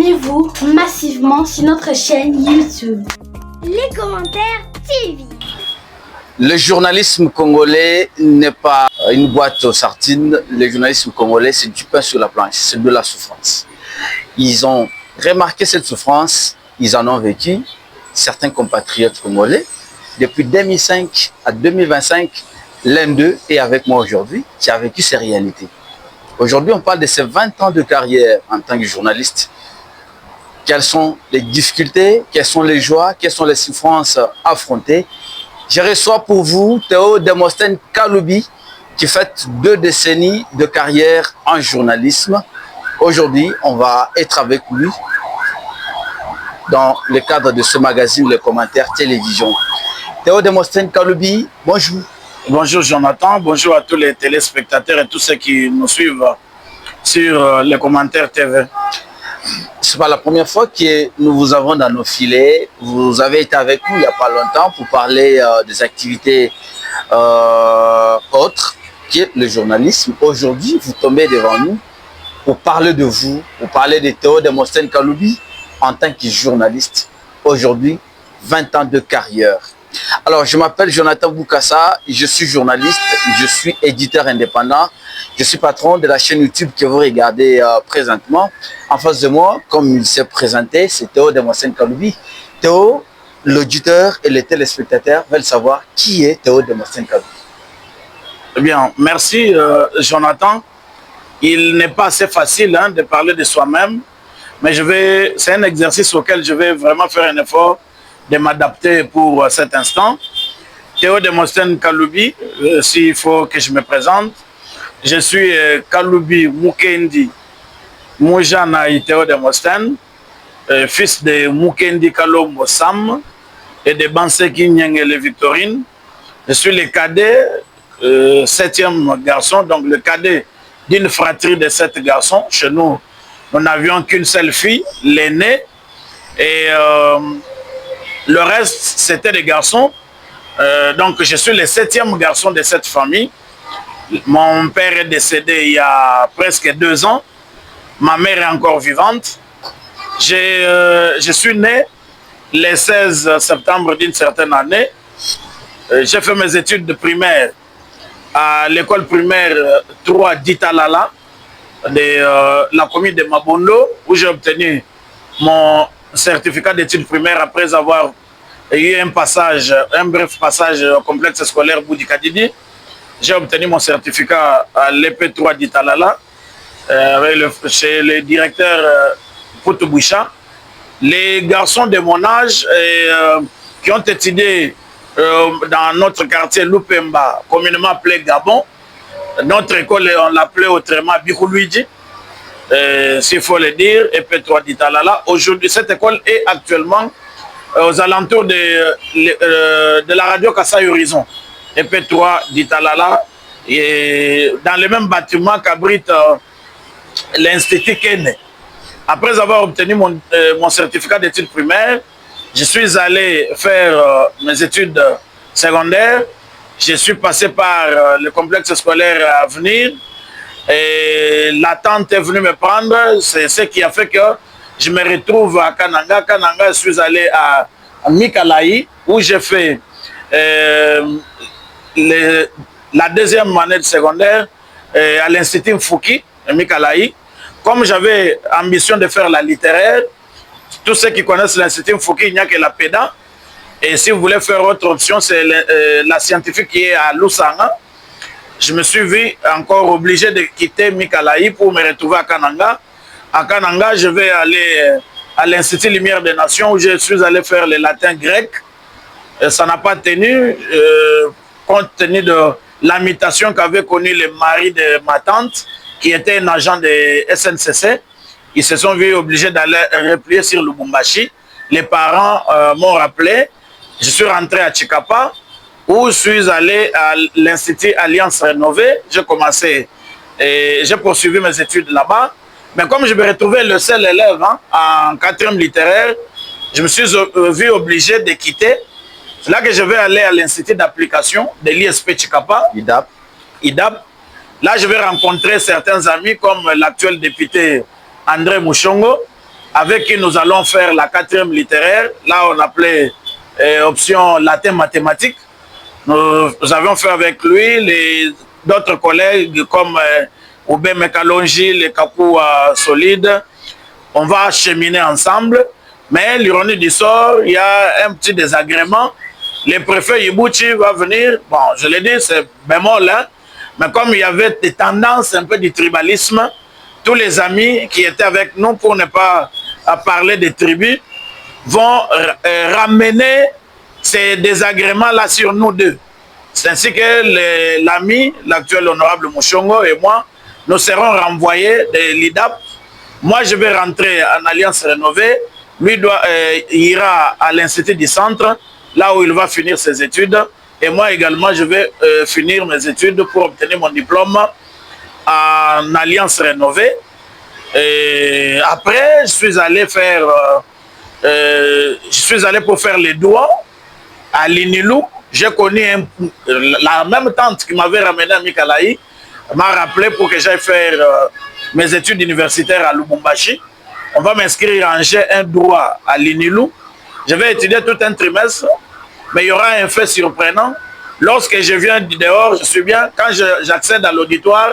Abonnez-vous massivement sur notre chaîne YouTube. Les commentaires TV. Le journalisme congolais n'est pas une boîte aux sardines. Le journalisme congolais, c'est du pain sur la planche, c'est de la souffrance. Ils ont remarqué cette souffrance, ils en ont vécu, certains compatriotes congolais. Depuis 2005 à 2025, l'un d'eux est avec moi aujourd'hui, qui a vécu ces réalités. Aujourd'hui, on parle de ses 20 ans de carrière en tant que journaliste. Quelles sont les difficultés, quelles sont les joies, quelles sont les souffrances affrontées. Je reçois pour vous Théo Demosthène Kaloubi, qui fait 2 décennies de carrière en journalisme. Aujourd'hui, on va être avec lui dans le cadre de ce magazine, les commentaires télévision. Théo Demosthène Kaloubi, bonjour. Bonjour Jonathan, bonjour à tous les téléspectateurs et tous ceux qui nous suivent sur les commentaires TV. Ce n'est pas la première fois que nous vous avons dans nos filets. Vous avez été avec nous il n'y a pas longtemps pour parler des activités autres que le journalisme. Aujourd'hui, vous tombez devant nous pour parler de vous, pour parler de Théo Demosthène Kaloubi en tant que journaliste. Aujourd'hui, 20 ans de carrière. Alors, je m'appelle Jonathan Boukassa, je suis journaliste, je suis éditeur indépendant, je suis patron de la chaîne YouTube que vous regardez présentement. En face de moi, comme il s'est présenté, c'est Théo Demosthène Kaloubi. Théo, l'auditeur et les téléspectateurs veulent savoir qui est Théo Demosthène Kaloubi. Eh bien, merci Jonathan. Il n'est pas assez facile de parler de soi-même, mais c'est un exercice auquel je vais vraiment faire un effort de m'adapter pour cet instant. Théo Demosthène Kaloubi, s'il faut que je me présente, je suis Kaloubi Mukendi Moujanaï Théo Demosthène, fils de Mukendi Kalombo Sam et de Banseki Nyengele Victorine. Je suis le cadet, 7e garçon, donc le cadet d'une fratrie de 7 garçons. Chez nous, nous n'avions qu'une seule fille, l'aînée, et le reste, c'était des garçons. Donc, je suis le 7e garçon de cette famille. Mon père est décédé il y a presque 2 ans. Ma mère est encore vivante. Je suis né le 16 septembre d'une certaine année. J'ai fait mes études de primaire à l'école primaire 3 d'Italala, de la commune de Mabondo, où j'ai obtenu mon certificat d'études primaires après avoir eu un bref passage au complexe scolaire Boudikadidi. J'ai obtenu mon certificat à l'EP3 d'Italala chez le directeur Poutoubicha. Les garçons de mon âge qui ont étudié dans notre quartier Lupemba, communément appelé Gabon, notre école, on l'appelait autrement Bikuluigi, s'il faut le dire, EP3 d'Italala. Aujourd'hui, cette école est actuellement aux alentours de la radio Kassai Horizon, EP3 d'Italala, et dans le même bâtiment qu'abrite l'Institut Kenne. Après avoir obtenu mon certificat d'études primaires, je suis allé faire mes études secondaires. Je suis passé par le complexe scolaire Avenir. Et l'attente est venue me prendre, c'est ce qui a fait que je me retrouve à Kananga. Kananga, je suis allé à Mikalayi, où j'ai fait la 2e année de secondaire à l'Institut Mfouki, à Mikalayi. Comme j'avais ambition de faire la littéraire, tous ceux qui connaissent l'Institut Mfouki, il n'y a que la pédant. Et si vous voulez faire autre option, c'est la scientifique qui est à Lusanga. Je me suis vu encore obligé de quitter Mikalayi pour me retrouver à Kananga. À Kananga, je vais aller à l'Institut Lumière des Nations où je suis allé faire le latin grec. Et ça n'a pas tenu, compte tenu de l'imitation qu'avait connue le mari de ma tante, qui était un agent de SNCC. Ils se sont vus obligés d'aller replier sur Lubumbashi. Les parents m'ont rappelé. Je suis rentré à Chikapa, où je suis allé à l'Institut Alliance Rénovée. J'ai commencé et j'ai poursuivi mes études là-bas. Mais comme je me retrouvais le seul élève en 4e littéraire, je me suis vu obligé de quitter. C'est là que je vais aller à l'Institut d'application de l'ISP Chikapa, IDAP. Là, je vais rencontrer certains amis comme l'actuel député André Mouchongo, avec qui nous allons faire la 4e littéraire. Là, on appelait option latin mathématique. Nous avions fait avec lui d'autres collègues comme Oubé Mekalonji, les Kakou Solide. On va cheminer ensemble. Mais l'ironie du sort, il y a un petit désagrément. Le préfet Yibouchi va venir. Bon, je l'ai dit, c'est bémol, hein. Mais comme il y avait des tendances un peu du tribalisme, tous les amis qui étaient avec nous, pour ne pas parler des tribus, vont ramener ces désagréments-là sur nous deux. C'est ainsi que l'ami, l'actuel honorable Mouchongo et moi, nous serons renvoyés de l'IDAP. Moi, je vais rentrer en Alliance Rénovée. Lui ira à l'Institut du Centre, là où il va finir ses études. Et moi également, je vais finir mes études pour obtenir mon diplôme en Alliance Rénovée. Et après, je suis allé pour faire les doigts à Linilou. J'ai connu la même tante qui m'avait ramené à Mikalaï, m'a rappelé pour que j'aille faire mes études universitaires à Lubumbashi. On va m'inscrire en G1 droit à Linilou. Je vais étudier tout un trimestre, mais il y aura un fait surprenant. Lorsque je viens du dehors, je suis bien. Quand j'accède à l'auditoire,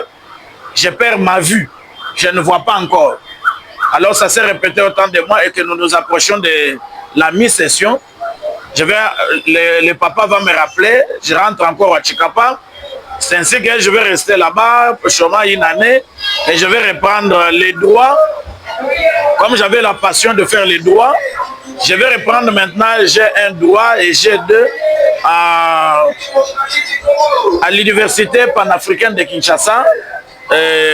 je perds ma vue. Je ne vois pas encore. Alors ça s'est répété autant de mois et que nous nous approchons de la mi-session. Le papa va me rappeler, je rentre encore à Chikapa. C'est ainsi que je vais rester là-bas, chômant une année, et je vais reprendre les droits. Comme j'avais la passion de faire les droits, je vais reprendre maintenant G1 droit et G2 à l'université panafricaine de Kinshasa,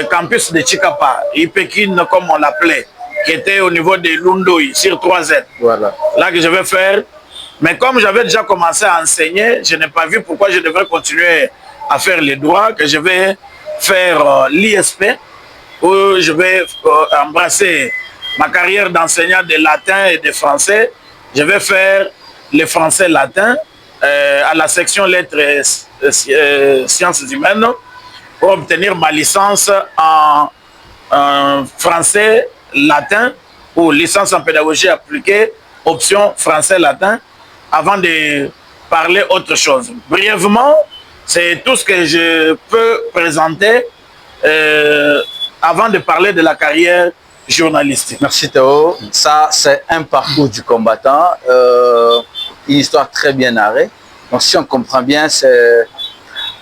campus de Chikapa, Ipekine comme on l'appelait, qui était au niveau de Lundoï, sur 3Z. Voilà. Là que je vais faire. Mais comme j'avais déjà commencé à enseigner, je n'ai pas vu pourquoi je devrais continuer à faire les droits, que je vais faire l'ISP, où je vais embrasser ma carrière d'enseignant de latin et de français. Je vais faire le français latin à la section lettres et sciences humaines pour obtenir ma licence en français latin ou licence en pédagogie appliquée, option français latin, avant de parler autre chose. Brièvement, c'est tout ce que je peux présenter avant de parler de la carrière journalistique. Merci Théo. Ça, c'est un parcours du combattant, une histoire très bien narrée. Donc si on comprend bien, c'est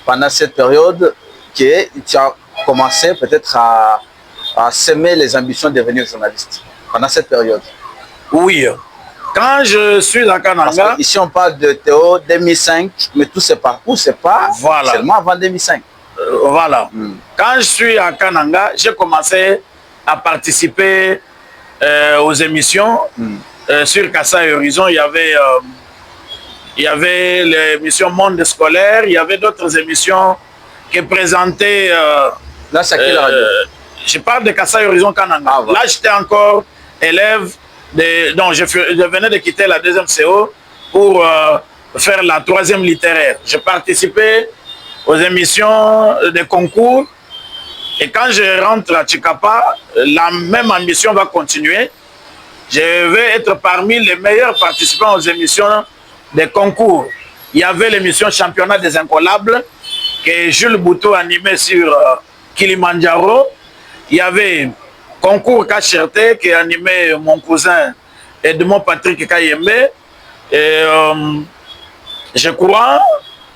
pendant cette période que tu as commencé peut-être à semer les ambitions de devenir journaliste. Pendant cette période. Oui. Quand je suis à Kananga... Ici, on parle de Théo 2005, mais tout ce parcours, c'est pas seulement avant 2005. Voilà. Quand je suis à Kananga, j'ai commencé à participer aux émissions. Sur Kassai Horizon, il y avait l'émission Monde scolaire, il y avait d'autres émissions qui présentaient... Là, c'est quelle radio? Je parle de Kassai Horizon Kananga. Ah, voilà. Là, j'étais encore élève. Donc, je venais de quitter la 2e CO pour faire la 3e littéraire. J'ai participé aux émissions de concours. Et quand je rentre à Chikapa, la même ambition va continuer. Je vais être parmi les meilleurs participants aux émissions de concours. Il y avait l'émission Championnat des Incollables que Jules Bouteau animait sur Kilimandjaro. Il y avait Concours Kacherté qui animait mon cousin Edmond Patrick Kayembe. Et je crois,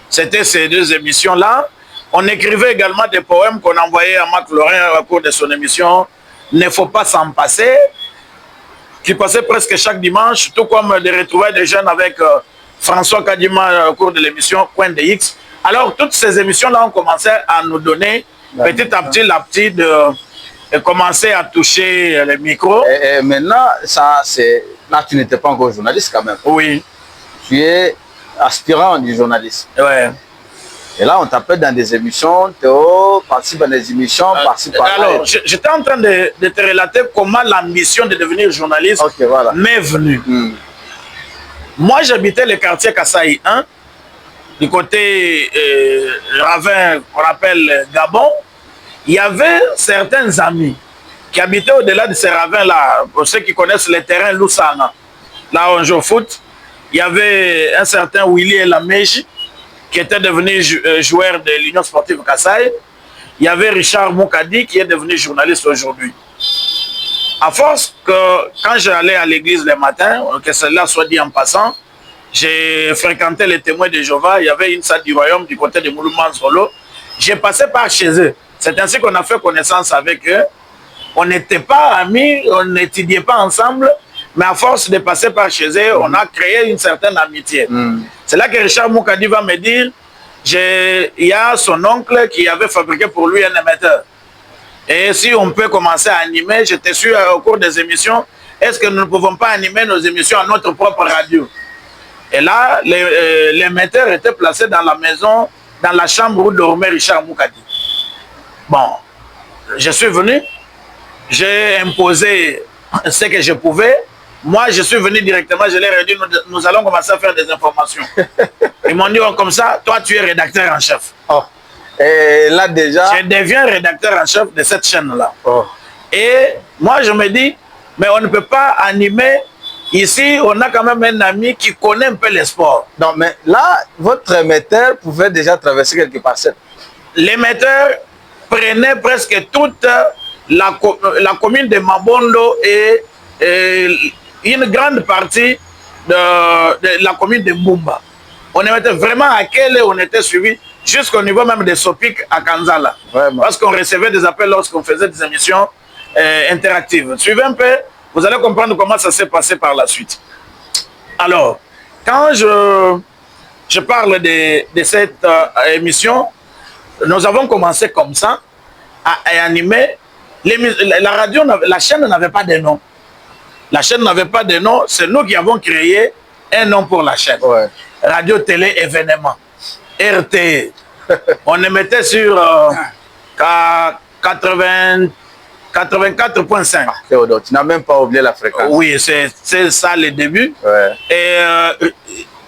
c'était ces deux émissions-là. On écrivait également des poèmes qu'on envoyait à Marc Lorrain au cours de son émission « Ne faut pas s'en passer », qui passait presque chaque dimanche, tout comme des retrouvailles de jeunes avec François Kadima au cours de l'émission Coin de X. Alors, toutes ces émissions-là ont commencé à nous donner petit à petit de commencer à toucher les micros. Et maintenant, ça, là, tu n'étais pas encore journaliste quand même. Oui. Tu es aspirant du journalisme. Ouais. Et là, on t'appelle dans des émissions, Théo participe dans des émissions, participe par là. Alors, j'étais en train de te relater comment l'ambition de devenir journaliste m'est venue. Moi, j'habitais le quartier Kassai 1, du côté Ravin, qu'on appelle Gabon. Il y avait certains amis qui habitait au-delà de ces ravins-là. Pour ceux qui connaissent les terrains Lusana, là où on joue au foot, il y avait un certain Willy Elameji, qui était devenu joueur de l'Union sportive Kassai. Il y avait Richard Moukadi, qui est devenu journaliste aujourd'hui. À force que, quand j'allais à l'église le matin, que cela soit dit en passant, j'ai fréquenté les témoins de Jéhovah. Il y avait une salle du royaume du côté de Moulouman Solo. J'ai passé par chez eux. C'est ainsi qu'on a fait connaissance avec eux. On n'était pas amis, on n'étudiait pas ensemble, mais à force de passer par chez eux, on a créé une certaine amitié. C'est là que Richard Moukadi va me dire, il y a son oncle qui avait fabriqué pour lui un émetteur. Et si on peut commencer à animer, je te suis au cours des émissions, est-ce que nous ne pouvons pas animer nos émissions à notre propre radio? Et là, l'émetteur était placé dans la maison, dans la chambre où dormait Richard Moukadi. Bon, je suis venu, j'ai imposé ce que je pouvais. Moi, je suis venu directement, je leur ai dit, nous allons commencer à faire des informations. Ils m'ont dit, oh, comme ça, toi, tu es rédacteur en chef. Oh. Et là, déjà... Je deviens rédacteur en chef de cette chaîne-là. Oh. Et moi, je me dis, mais on ne peut pas animer. Ici, on a quand même un ami qui connaît un peu les sports. Non, mais là, votre émetteur pouvait déjà traverser quelques parcelles. L'émetteur prenait presque toute la commune de Mabondo et une grande partie de la commune de Mbumba. On était vraiment à quel on était suivi jusqu'au niveau même des Sopik à Kanzala. Vraiment. Parce qu'on recevait des appels lorsqu'on faisait des émissions interactives. Suivez un peu, vous allez comprendre comment ça s'est passé par la suite. Alors, quand je parle de cette émission, nous avons commencé comme ça à animer. La radio, la chaîne n'avait pas de nom. La chaîne n'avait pas de nom, c'est nous qui avons créé un nom pour la chaîne. Ouais. Radio Télé Événement, RT. On émettait sur 84.5. Théodore, tu n'as même pas oublié la fréquence. Oui, c'est ça le début. Ouais. Et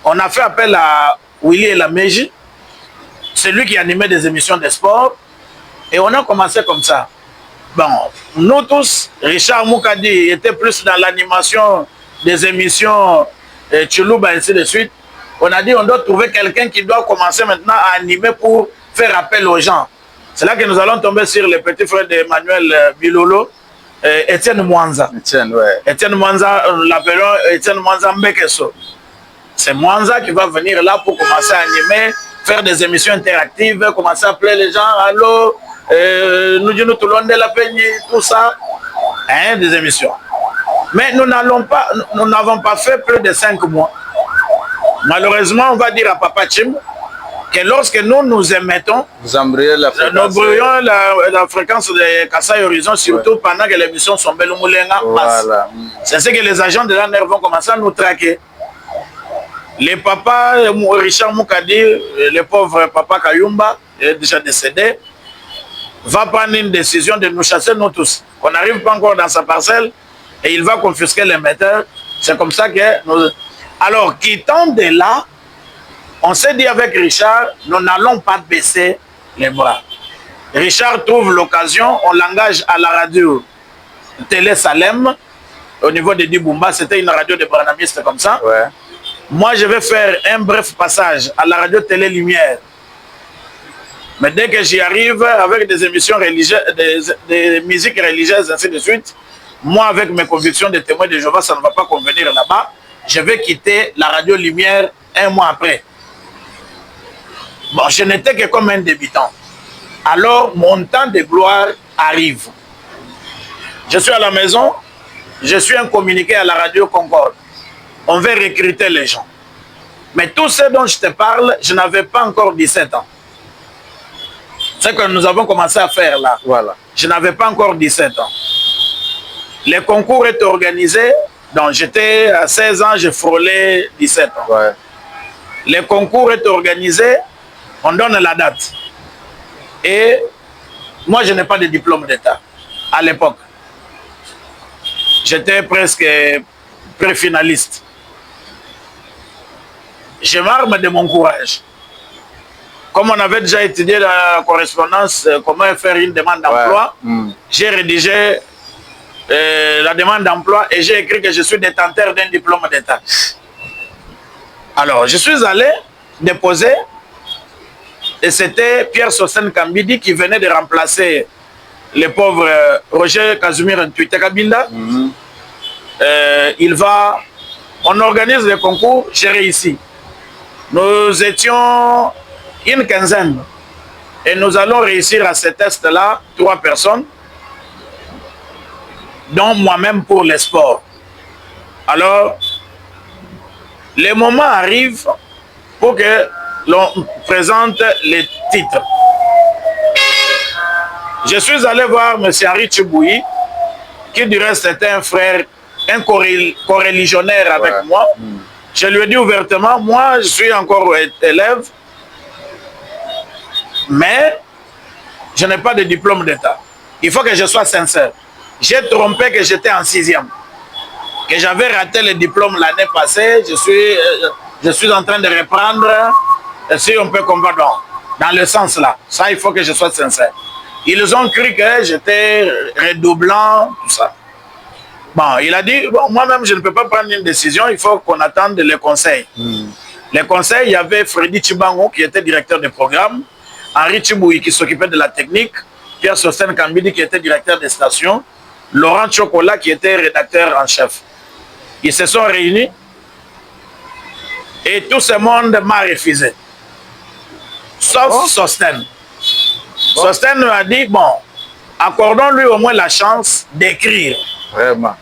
on a fait appel à Willy Elameji, c'est lui qui animait des émissions de sport. Et on a commencé comme ça. Bon, nous tous, Richard Moukadi était plus dans l'animation des émissions Tchoulouba, ainsi de suite. On a dit on doit trouver quelqu'un qui doit commencer maintenant à animer pour faire appel aux gens. C'est là que nous allons tomber sur le petit frère d'Emmanuel Bilolo, Étienne Mwanza. Étienne, ouais. Étienne Mwanza, nous l'appelons Étienne Mwanza Mbekeso. C'est Mwanza qui va venir là pour commencer à animer, faire des émissions interactives, commencer à appeler les gens, allô, nous disons tout le monde de la peine, tout ça, hein, des émissions. Mais nous n'avons pas fait plus de 5 mois. Malheureusement, on va dire à Papa Chim que lorsque nous émettons, nous brûlons la fréquence de Kassai Horizon, surtout ouais, pendant que les émissions sont belles au Moulenga. Voilà. C'est ce que les agents de la NER vont commencer à nous traquer. Les papas, Richard Moukadi, le pauvre papa Kayumba, il est déjà décédé, va prendre une décision de nous chasser nous tous. On n'arrive pas encore dans sa parcelle et il va confisquer l'émetteur. C'est comme ça que nous... Alors, quittant de là, on s'est dit avec Richard, nous n'allons pas baisser les bras. Richard trouve l'occasion, on l'engage à la radio Télé Salem, au niveau de Dibumba, c'était une radio de branamistes comme ça. Ouais. Moi, je vais faire un bref passage à la radio Télé Lumière. Mais dès que j'y arrive, avec des émissions religieuses, des musiques religieuses, ainsi de suite, moi, avec mes convictions de témoin de Jéhovah, ça ne va pas convenir là-bas. Je vais quitter la radio Lumière 1 mois après. Bon, je n'étais que comme un débutant. Alors, mon temps de gloire arrive. Je suis à la maison, je suis un communiqué à la radio Concorde. On veut recruter les gens. Mais tout ce dont je te parle, je n'avais pas encore 17 ans. C'est ce que nous avons commencé à faire là. Voilà. Je n'avais pas encore 17 ans. Les concours étaient organisés. Donc j'étais à 16 ans, je frôlais 17 ans. Ouais. Les concours étaient organisés, on donne la date. Et moi, je n'ai pas de diplôme d'État à l'époque. J'étais presque pré-finaliste. Je m'arme de mon courage. Comme on avait déjà étudié la correspondance, comment faire une demande d'emploi, ouais, j'ai rédigé la demande d'emploi et j'ai écrit que je suis détenteur d'un diplôme d'État. Alors, je suis allé déposer et c'était Pierre Sosen Kambidi qui venait de remplacer le pauvre Roger Kazumir Ntwite Kabinda. On organise le concours, j'ai réussi. Nous étions une quinzaine et nous allons réussir à ce test-là 3 personnes, dont moi-même pour les sports. Alors, le moment arrive pour que l'on présente les titres. Je suis allé voir M. Henri Tchibouyi, qui du reste était un frère, un coreligionnaire avec moi. Je lui ai dit ouvertement, moi je suis encore élève, mais je n'ai pas de diplôme d'État. Il faut que je sois sincère. J'ai trompé que j'étais en 6e, que j'avais raté le diplôme l'année passée. Je suis en train de reprendre, si on peut comprendre, dans le sens là. Ça, il faut que je sois sincère. Ils ont cru que j'étais redoublant, tout ça. Bon, il a dit, bon, moi-même, je ne peux pas prendre une décision, il faut qu'on attende les conseils. Les conseils, il y avait Freddy Chibango, qui était directeur de programme, Henri Tchibouyi, qui s'occupait de la technique, Pierre Sosen Kambidi, qui était directeur des stations, Laurent Chocolat, qui était rédacteur en chef. Ils se sont réunis et tout ce monde m'a refusé. Sauf Sosten. Sosten m'a dit, bon, accordons-lui au moins la chance d'écrire. Vraiment.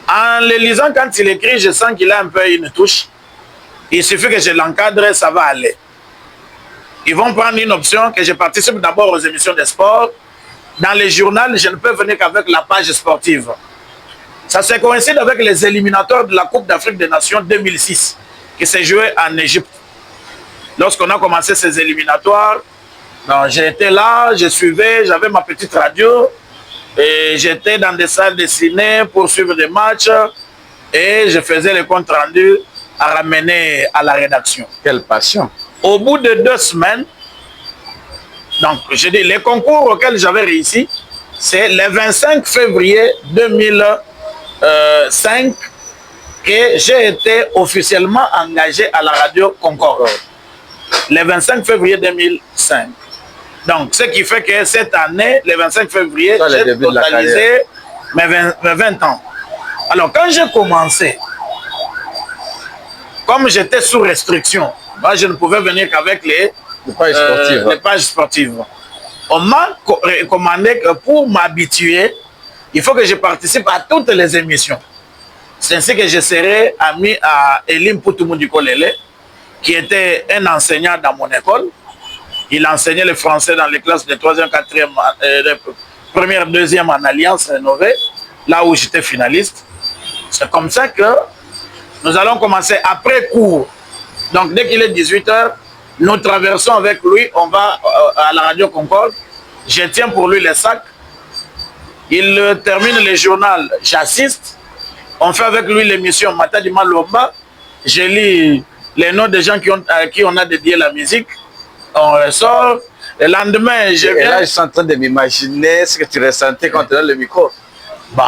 En le lisant, quand il écrit, je sens qu'il a un peu une touche. Il suffit que je l'encadre, ça va aller. Ils vont prendre une option que je participe d'abord aux émissions de sport. Dans les journaux, je ne peux venir qu'avec la page sportive. Ça se coïncide avec les éliminatoires de la Coupe d'Afrique des Nations 2006 qui s'est joué en Égypte. Lorsqu'on a commencé ces éliminatoires, j'étais là, je suivais, j'avais ma petite radio et j'étais dans des salles de ciné pour suivre des matchs et je faisais les comptes rendus à ramener à la rédaction. Quelle passion. Au bout de 2 semaines, donc je dis, les concours auxquels j'avais réussi, c'est le 25 février 2005 que j'ai été officiellement engagé à la radio Concorde. Le 25 février 2005. Donc, ce qui fait que cette année, le 25 février, j'ai totalisé mes 20 ans. Alors, quand j'ai commencé, comme j'étais sous restriction, moi, je ne pouvais venir qu'avec les pages sportives. On m'a recommandé que pour m'habituer, il faut que je participe à toutes les émissions. C'est ainsi que je serai ami à Elim Poutoumou-Dikolele, qui était un enseignant dans mon école. Il enseignait le français dans les classes de 3e, 4e, première, 2e en Alliance rénovée, là où j'étais finaliste. C'est comme ça que nous allons commencer après cours. Donc dès qu'il est 18 h, nous traversons avec lui, on va à la radio Concorde. Je tiens pour lui les sacs. Il termine le journal, j'assiste. On fait avec lui l'émission Matadi Malomba. Je lis les noms des gens à qui on a dédié la musique. On ressort. Le lendemain, je viens. Et là, je suis en train de m'imaginer ce que tu ressentais quand tu as le micro. Bon,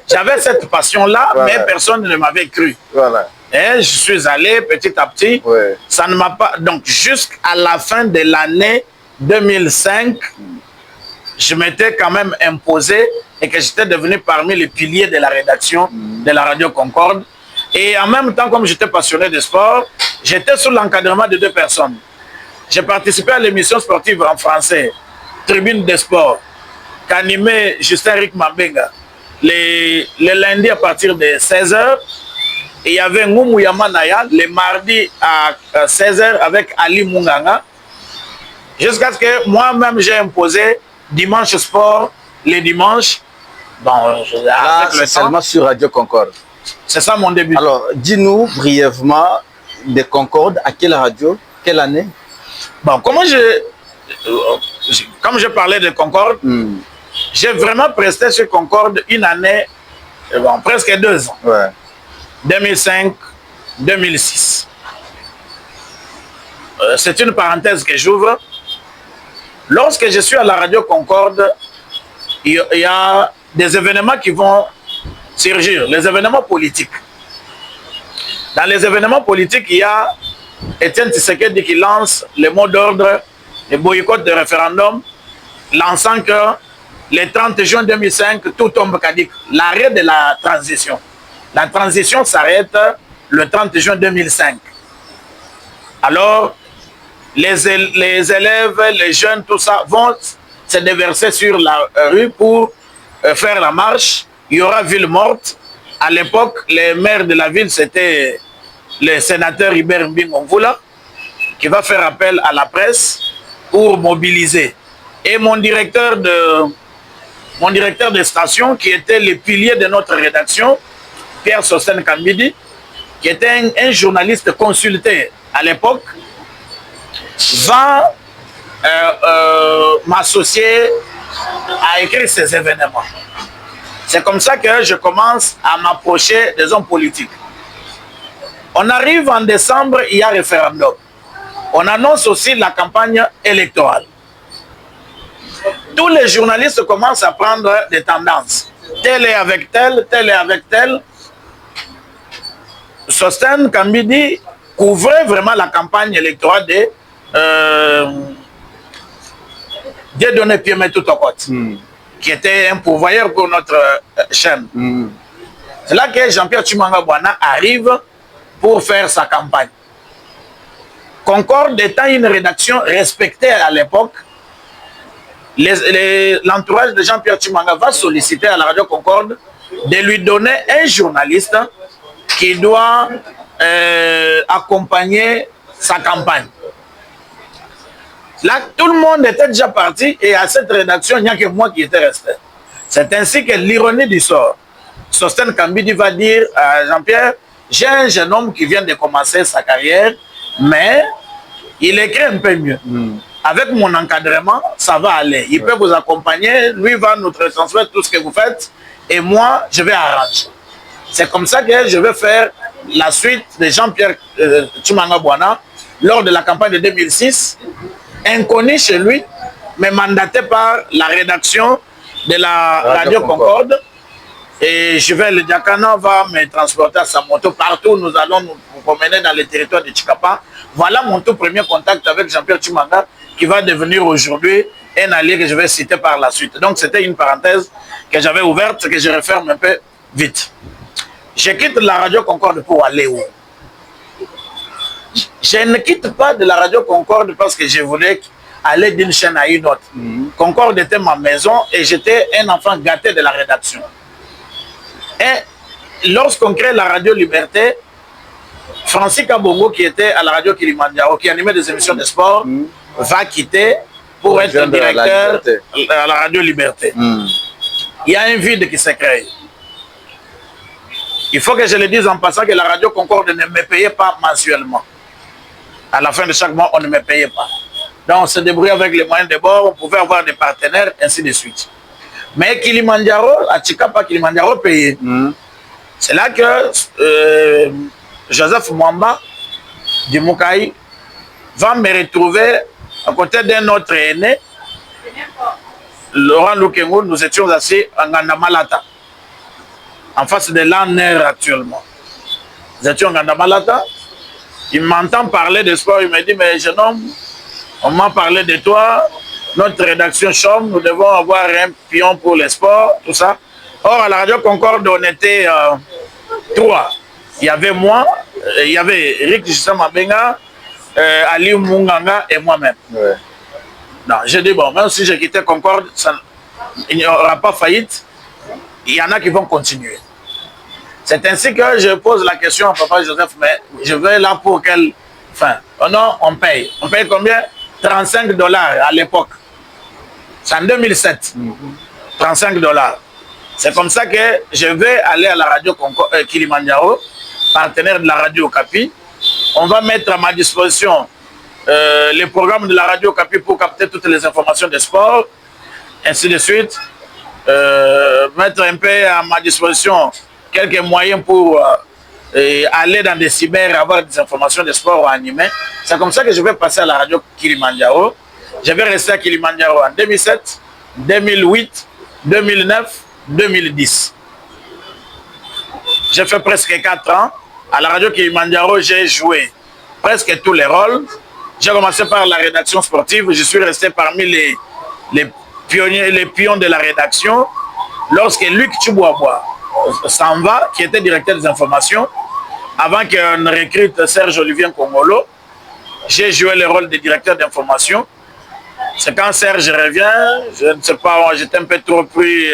j'avais cette passion-là, mais personne ne m'avait cru. Voilà. Et je suis allé petit à petit. Ça ne m'a pas. Donc, jusqu'à la fin de l'année 2005, je m'étais quand même imposé et que j'étais devenu parmi les piliers de la rédaction de la radio Concorde. Et en même temps, comme j'étais passionné de sport, j'étais sous l'encadrement de 2 personnes. J'ai participé à l'émission sportive en français, Tribune des sports, qu'animait Justin Rick Mambenga. Les lundis à partir de 16 h. Et il y avait Ngoumou Yamanaya, les mardis à 16 h avec Ali Munganga. Jusqu'à ce que moi-même j'ai imposé dimanche sport, les dimanches. Bon, c'est seulement sur Radio Concorde. C'est ça mon début. Alors, dis-nous brièvement de Concorde, à quelle radio, quelle année? Bon, comme je parlais de Concorde, j'ai vraiment presté sur Concorde une année, bon, presque 2 ans. 2005-2006. C'est une parenthèse que j'ouvre. Lorsque je suis à la radio Concorde, il y a des événements qui vont surgir, les événements politiques. Dans les événements politiques, il y a Étienne Tshisekedi qui lance le mot d'ordre, le boycott de référendum, lançant que le 30 juin 2005, tout tombe caduc. L'arrêt de la transition. La transition s'arrête le 30 juin 2005. Alors, les élèves, les jeunes, tout ça, vont se déverser sur la rue pour faire la marche. Il y aura ville morte. À l'époque, les maires de la ville, c'était le sénateur Hubert Mbingongoula, qui va faire appel à la presse pour mobiliser. Et mon directeur de station, qui était le pilier de notre rédaction, Pierre Sosten Kambidi, qui était un journaliste consulté à l'époque, va m'associer à écrire ces événements. C'est comme ça que je commence à m'approcher des hommes politiques. On arrive en décembre, il y a référendum. On annonce aussi la campagne électorale. Tous les journalistes commencent à prendre des tendances. Tel est avec tel, tel est avec tel. Sosten Kambidi couvrait vraiment la campagne électorale de Dieudonné Piémet-Toutokot, qui était un pourvoyeur pour notre chaîne. C'est là que Jean-Pierre Tshimanga Bwana arrive pour faire sa campagne. Concorde étant une rédaction respectée à l'époque, l'entourage de Jean-Pierre Tshimanga va solliciter à la radio Concorde de lui donner un journaliste qui doit accompagner sa campagne. Là, tout le monde était déjà parti et à cette rédaction, il n'y a que moi qui étais resté. C'est ainsi que l'ironie du sort. Sosten Kambidi va dire à Jean-Pierre, j'ai un jeune homme qui vient de commencer sa carrière, mais il écrit un peu mieux. Avec mon encadrement, ça va aller. Il peut vous accompagner, lui va nous transmettre tout ce que vous faites, et moi, je vais arranger. C'est comme ça que je vais faire la suite de Jean-Pierre Tshimanga Bwana lors de la campagne de 2006, inconnu chez lui, mais mandaté par la rédaction de la Radio Concorde. Et je vais, le Diakana va me transporter à sa moto partout. Nous allons nous promener dans le territoire de Tshikapa. Voilà mon tout premier contact avec Jean-Pierre Tshimanga, qui va devenir aujourd'hui un allié que je vais citer par la suite. Donc c'était une parenthèse que j'avais ouverte, que je referme un peu vite. Je quitte la Radio Concorde pour aller où? Je ne quitte pas de la Radio Concorde parce que je voulais aller d'une chaîne à une autre. Concorde était ma maison et j'étais un enfant gâté de la rédaction. Et lorsqu'on crée la Radio Liberté, Francis Kabongo, qui était à la Radio Kilimandjaro, qui animait des émissions de sport, va quitter pour être directeur à la Radio Liberté. Il y a un vide qui s'est créé. Il faut que je le dise en passant que la Radio Concorde ne me payait pas mensuellement. À la fin de chaque mois, on ne me payait pas. Donc on se débrouillait avec les moyens de bord, on pouvait avoir des partenaires, ainsi de suite. Mais Kilimandjaro, à Tshikapa, Kilimandjaro payé. C'est là que Joseph Mwamba du Mukai va me retrouver à côté d'un autre aîné, Laurent Lukengo. Nous étions assis à Ngandamalata, en face de l'ANR actuellement. Nous étions à Ngandamalata. Il m'entend parler de sport, il me dit, mais jeune homme, on m'a parlé de toi, notre rédaction chôme, nous devons avoir un pion pour les sports, tout ça. Or, à la Radio Concorde, on était 3. Il y avait moi, il y avait Eric Justin Mabenga, Ali Munganga et moi-même. Non, j'ai dit, bon, même si j'ai quitté Concorde, il n'y aura pas faillite, il y en a qui vont continuer. C'est ainsi que je pose la question à Papa Joseph, mais je vais là pour quelle fin? Oh non, on paye. On paye combien? 35 $ à l'époque. C'est en 2007. 35 $. C'est comme ça que je vais aller à la radio Kilimandjaro, partenaire de la radio Okapi. On va mettre à ma disposition les programmes de la radio Okapi pour capter toutes les informations de sport, ainsi de suite. Mettre un peu à ma disposition quelques moyens pour aller dans des cyber, avoir des informations de sport animés. C'est comme ça que je vais passer à la radio Kilimandjaro. Je vais rester à Kilimandjaro en 2007, 2008, 2009, 2010. J'ai fait presque 4 ans. À la radio Kilimandjaro, j'ai joué presque tous les rôles. J'ai commencé par la rédaction sportive. Je suis resté parmi les pionniers, les pions de la rédaction. Lorsque Luc Tchibouaboua s'en va, qui était directeur des informations, avant qu'on recrute Serge Olivier Kongolo, j'ai joué le rôle de directeur d'information. C'est quand Serge revient, je ne sais pas, j'étais un peu trop pris.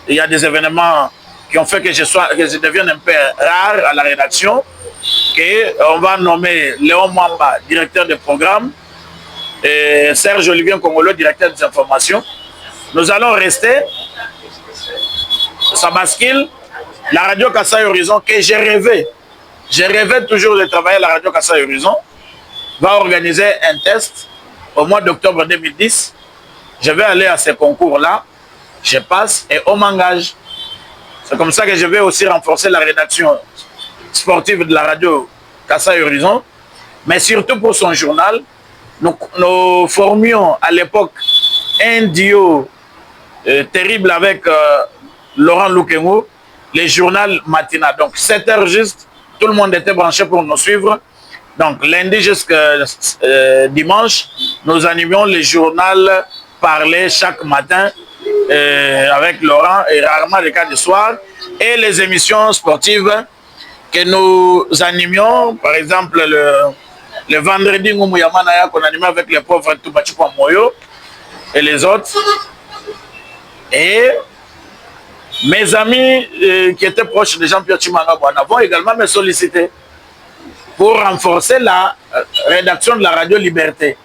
Il y a des événements qui ont fait que je devienne un peu rare à la rédaction. On va nommer Léon Mwamba, directeur de programme, et Serge Olivier Kongolo, directeur des informations. Nous allons rester, ça bascule, la radio Kasaï Horizon, que j'ai rêvé. J'ai rêvé toujours de travailler à la radio Kasaï Horizon. Va organiser un test au mois d'octobre 2010. Je vais aller à ce concours-là, je passe et on m'engage. C'est comme ça que je vais aussi renforcer la rédaction sportive de la radio Kasaï Horizon, mais surtout pour son journal. Nous formions à l'époque un duo terrible avec Laurent Lukengo, le journal matinal. Donc 7 heures juste, tout le monde était branché pour nous suivre. Donc lundi jusqu'à dimanche, nous animions le journal parlé chaque matin avec Laurent et rarement les cas du soir. Et les émissions sportives que nous animions, par exemple le vendredi Ngoumouyamanaya qu'on animait avec les pauvres Toubachipa Moyo et les autres. Et mes amis qui étaient proches de Jean-Pierre Chimangabouane vont également me solliciter pour renforcer la rédaction de la radio Liberté.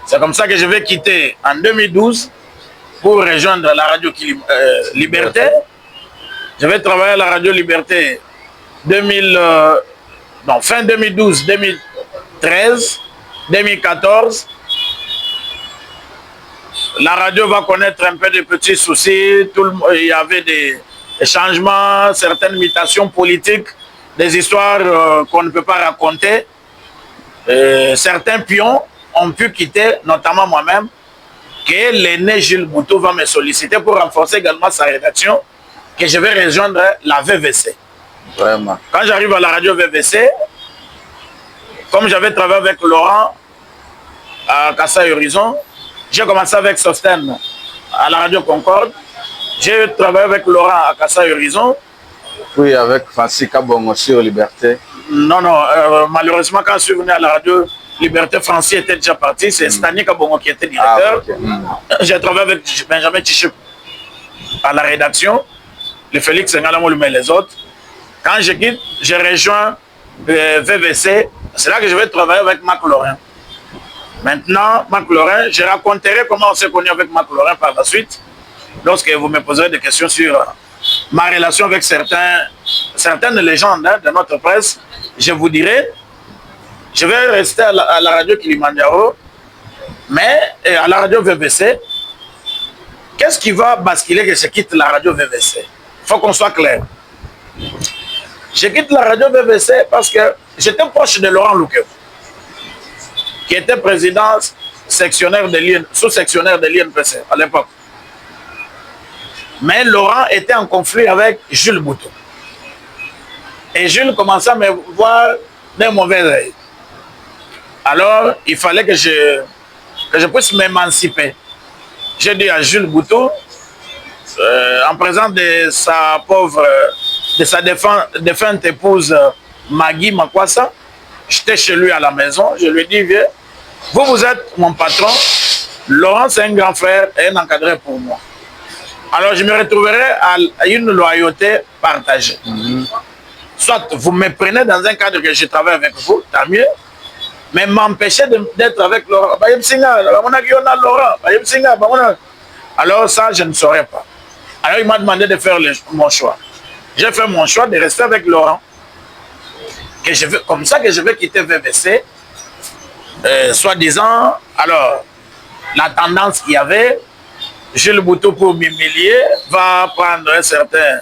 C'est comme ça que je vais quitter en 2012 pour rejoindre la radio Liberté. Je vais travailler à la radio Liberté fin 2012, 2013, 2014. La radio va connaître un peu de petits soucis. Il y avait des changements, certaines mutations politiques, des histoires qu'on ne peut pas raconter. Certains pions ont pu quitter, notamment moi-même, que l'aîné Gilles Boutou va me solliciter pour renforcer également sa rédaction, que je vais rejoindre la VVC. Vraiment. Quand j'arrive à la radio VVC, comme j'avais travaillé avec Laurent à Kasaï Horizon, j'ai commencé avec Sosten à la radio Concorde. J'ai travaillé avec Laurent à Kasaï Horizon. Oui, avec Francis Kabong aussi aux Libertés. Non, malheureusement, quand je suis venu à la radio Liberté, Francis était déjà parti. C'est Stani Kabongo qui était directeur. J'ai travaillé avec Benjamin Tichip à la rédaction, le Félix Ngalamolume et les autres. Quand je quitte, je rejoins VVC. C'est là que je vais travailler avec Marc Lorrain. Maintenant, Marc Lorrain, je raconterai comment on s'est connu avec Marc Lorrain par la suite, lorsque vous me poserez des questions sur ma relation avec certaines légendes de notre presse. Je vous dirai, je vais rester à la radio Kilimandjaro, mais à la radio VVC, qu'est-ce qui va basculer que je quitte la radio VVC? Il faut qu'on soit clair. Je quitte la radio VVC parce que j'étais proche de Laurent Lukengo, qui était président sous-sectionnaire de l'INPC à l'époque. Mais Laurent était en conflit avec Jules Boutou. Et Jules commençait à me voir d'un mauvais œil. Alors, il fallait que je puisse m'émanciper. J'ai dit à Jules Boutou, en présence de sa défunte épouse Maggie Makwassa, j'étais chez lui à la maison, je lui ai dit, viens, vous êtes mon patron, Laurent c'est un grand frère et un encadré pour moi. Alors je me retrouverai à une loyauté partagée. Soit vous me prenez dans un cadre que je travaille avec vous, tant mieux, mais m'empêcher d'être avec Laurent. Alors ça, je ne saurais pas. Alors il m'a demandé de faire mon choix. J'ai fait mon choix de rester avec Laurent. Comme ça que je vais quitter VVC, soi-disant, alors, la tendance qu'il y avait, Gilles Boutou pour m'humilier, va prendre un certain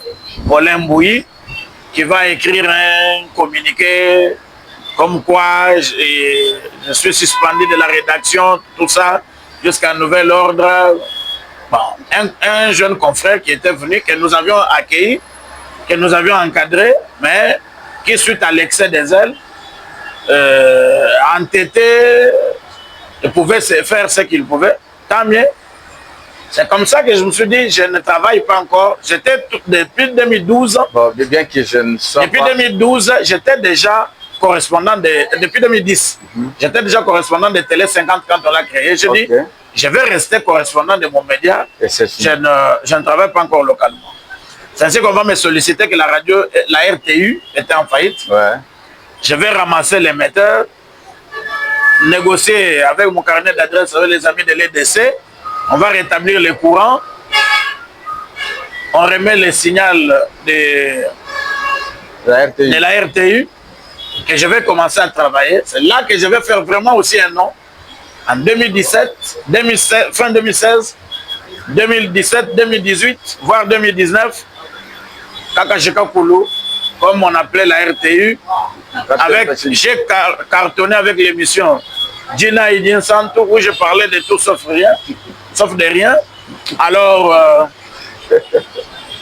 Paulin Bouilly, qui va écrire un communiqué comme quoi je suis suspendu de la rédaction, tout ça, jusqu'à nouvel ordre. Bon, un jeune confrère qui était venu, que nous avions accueilli, que nous avions encadré, mais qui, suite à l'excès des ailes, entêté, pouvait faire ce qu'il pouvait. Tant mieux. C'est comme ça que je me suis dit, je ne travaille pas encore. J'étais depuis 2012. Bon, bien que je ne sois depuis pas... 2012, j'étais déjà correspondant depuis 2010. J'étais déjà correspondant de Télé 50 quand on l'a créé. Je dis, je vais rester correspondant de mon média. Je ne travaille pas encore localement. C'est ainsi qu'on va me solliciter que la radio, la RTU était en faillite. Ouais. Je vais ramasser les metteurs, négocier avec mon carnet d'adresse avec les amis de l'EDC. On va rétablir le courant. On remet le signal de la RTU. Que je vais commencer à travailler. C'est là que je vais faire vraiment aussi un nom. En 2017, fin 2016, 2017, 2018, voire 2019, Kakashika Koulou, comme on appelait la RTU, j'ai cartonné avec l'émission Dina Idin Santo, où je parlais de tout sauf de rien. Alors,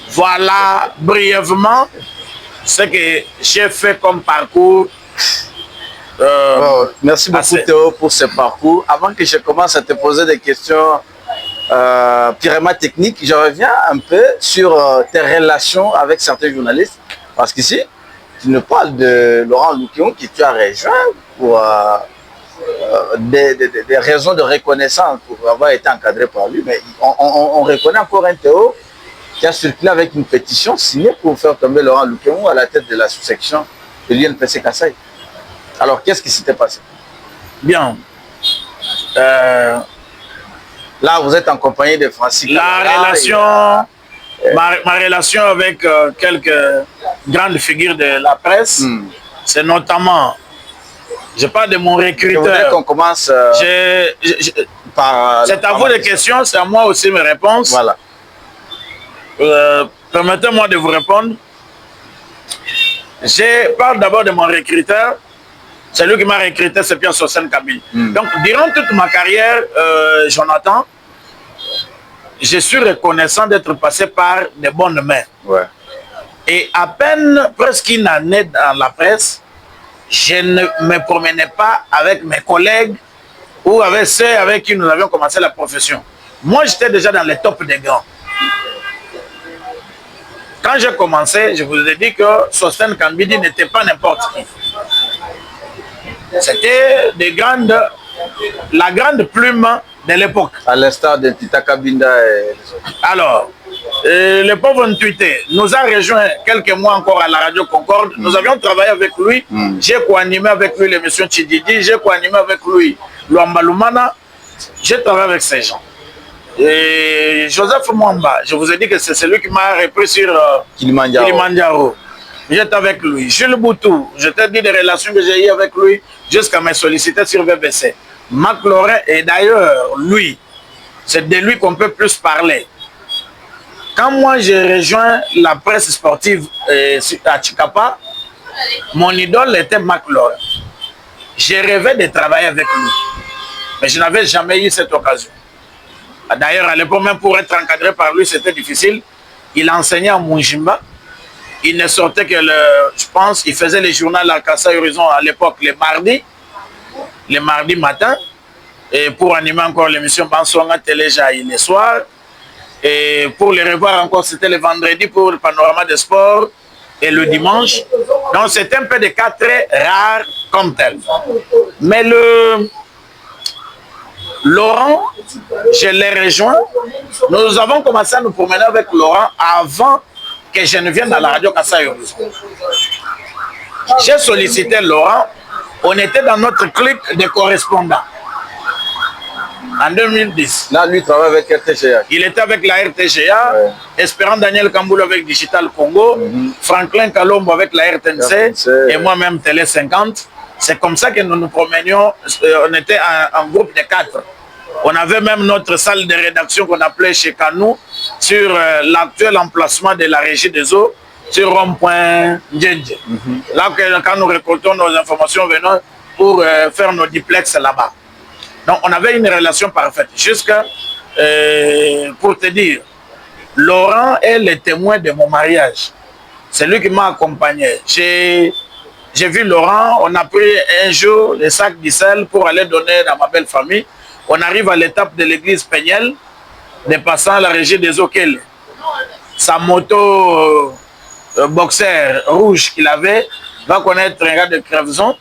voilà brièvement ce que j'ai fait comme parcours. Merci beaucoup Théo pour ce parcours. Avant que je commence à te poser des questions purement techniques, je reviens un peu sur tes relations avec certains journalistes. Parce qu'ici, tu nous parles de Laurent Lukion qui tu as rejoint pour des raisons de reconnaissance, pour avoir été encadré par lui. Mais on reconnaît encore un Théo qui a circulé avec une pétition signée pour faire tomber Laurent Lukion à la tête de la sous-section de l'INPC Kasaï. Alors, qu'est-ce qui s'était passé? Bien. Là, vous êtes en compagnie de Francis. Ma relation avec quelques grandes figures de la presse, c'est notamment, je parle de mon recruteur. Je voudrais qu'on commence par... C'est à vous les questions, c'est à moi aussi mes réponses. Voilà. Permettez-moi de vous répondre. Je parle d'abord de mon recruteur. C'est lui qui m'a recruté, c'est Pierre Sosen Kabylie. Donc, durant toute ma carrière, Jonathan, je suis reconnaissant d'être passé par de bonnes mains. Ouais. Et à peine presque une année dans la presse, je ne me promenais pas avec mes collègues ou avec ceux avec qui nous avions commencé la profession. Moi, j'étais déjà dans les tops des grands. Quand j'ai commencé, je vous ai dit que Sosen Kabylie n'était pas n'importe qui. C'était la grande plume de l'époque. À l'instar de Tita Kabinda et les autres. Alors, le pauvre Ntuité nous a rejoint quelques mois encore à la radio Concorde. Nous avions travaillé avec lui. J'ai co-animé avec lui l'émission Chididi. J'ai co-animé avec lui Luamba Lumana. J'ai travaillé avec ces gens. Et Joseph Mwamba, je vous ai dit que c'est celui qui m'a repris sur Kilimanjaro. J'étais avec lui. Jules Boutou, je t'ai dit des relations que j'ai eues avec lui jusqu'à me solliciter sur BBC. Marc Laurent, et d'ailleurs, lui, c'est de lui qu'on peut plus parler. Quand moi j'ai rejoint la presse sportive à Chikapa, mon idole était Marc Laurent. J'ai rêvé de travailler avec lui, mais je n'avais jamais eu cette occasion. D'ailleurs, à l'époque, même pour être encadré par lui, c'était difficile. Il enseignait à Mungimba. Il ne sortait que je pense, il faisait les journaux à Kasaï Horizon à l'époque, les mardis matin, et pour animer encore l'émission Bansonga Téléjaï les soirs. Et pour les revoir encore, c'était le vendredi pour le panorama des sports et le dimanche. Donc c'était un peu des cas très rares comme tel. Mais Laurent, je l'ai rejoint. Nous avons commencé à nous promener avec Laurent avant que je ne vienne dans la radio Kasaï Horizon. J'ai sollicité Laurent. On était dans notre clip de correspondants. En 2010. Là, lui, il travaille avec RTGA. Il était avec la RTGA, ouais. Espérant Daniel Kamboulou avec Digital Congo, Franklin Kalombo avec la RTNC, et moi-même Télé 50. C'est comme ça que nous nous promenions. On était en groupe de 4. On avait même notre salle de rédaction qu'on appelait chez Kanou sur l'actuel emplacement de la régie des eaux, sur Rond-Point Ndjenje. Là, quand nous récoltons nos informations venant pour faire nos duplex là-bas. Donc, on avait une relation parfaite jusqu'à pour te dire, Laurent est le témoin de mon mariage. C'est lui qui m'a accompagné. J'ai vu Laurent, on a pris un jour les sacs d'Issel pour aller donner dans ma belle famille. On arrive à l'étape de l'église Péniel, dépassant la régie des Okele. Sa moto boxer rouge qu'il avait va connaître un gars de Crèveson.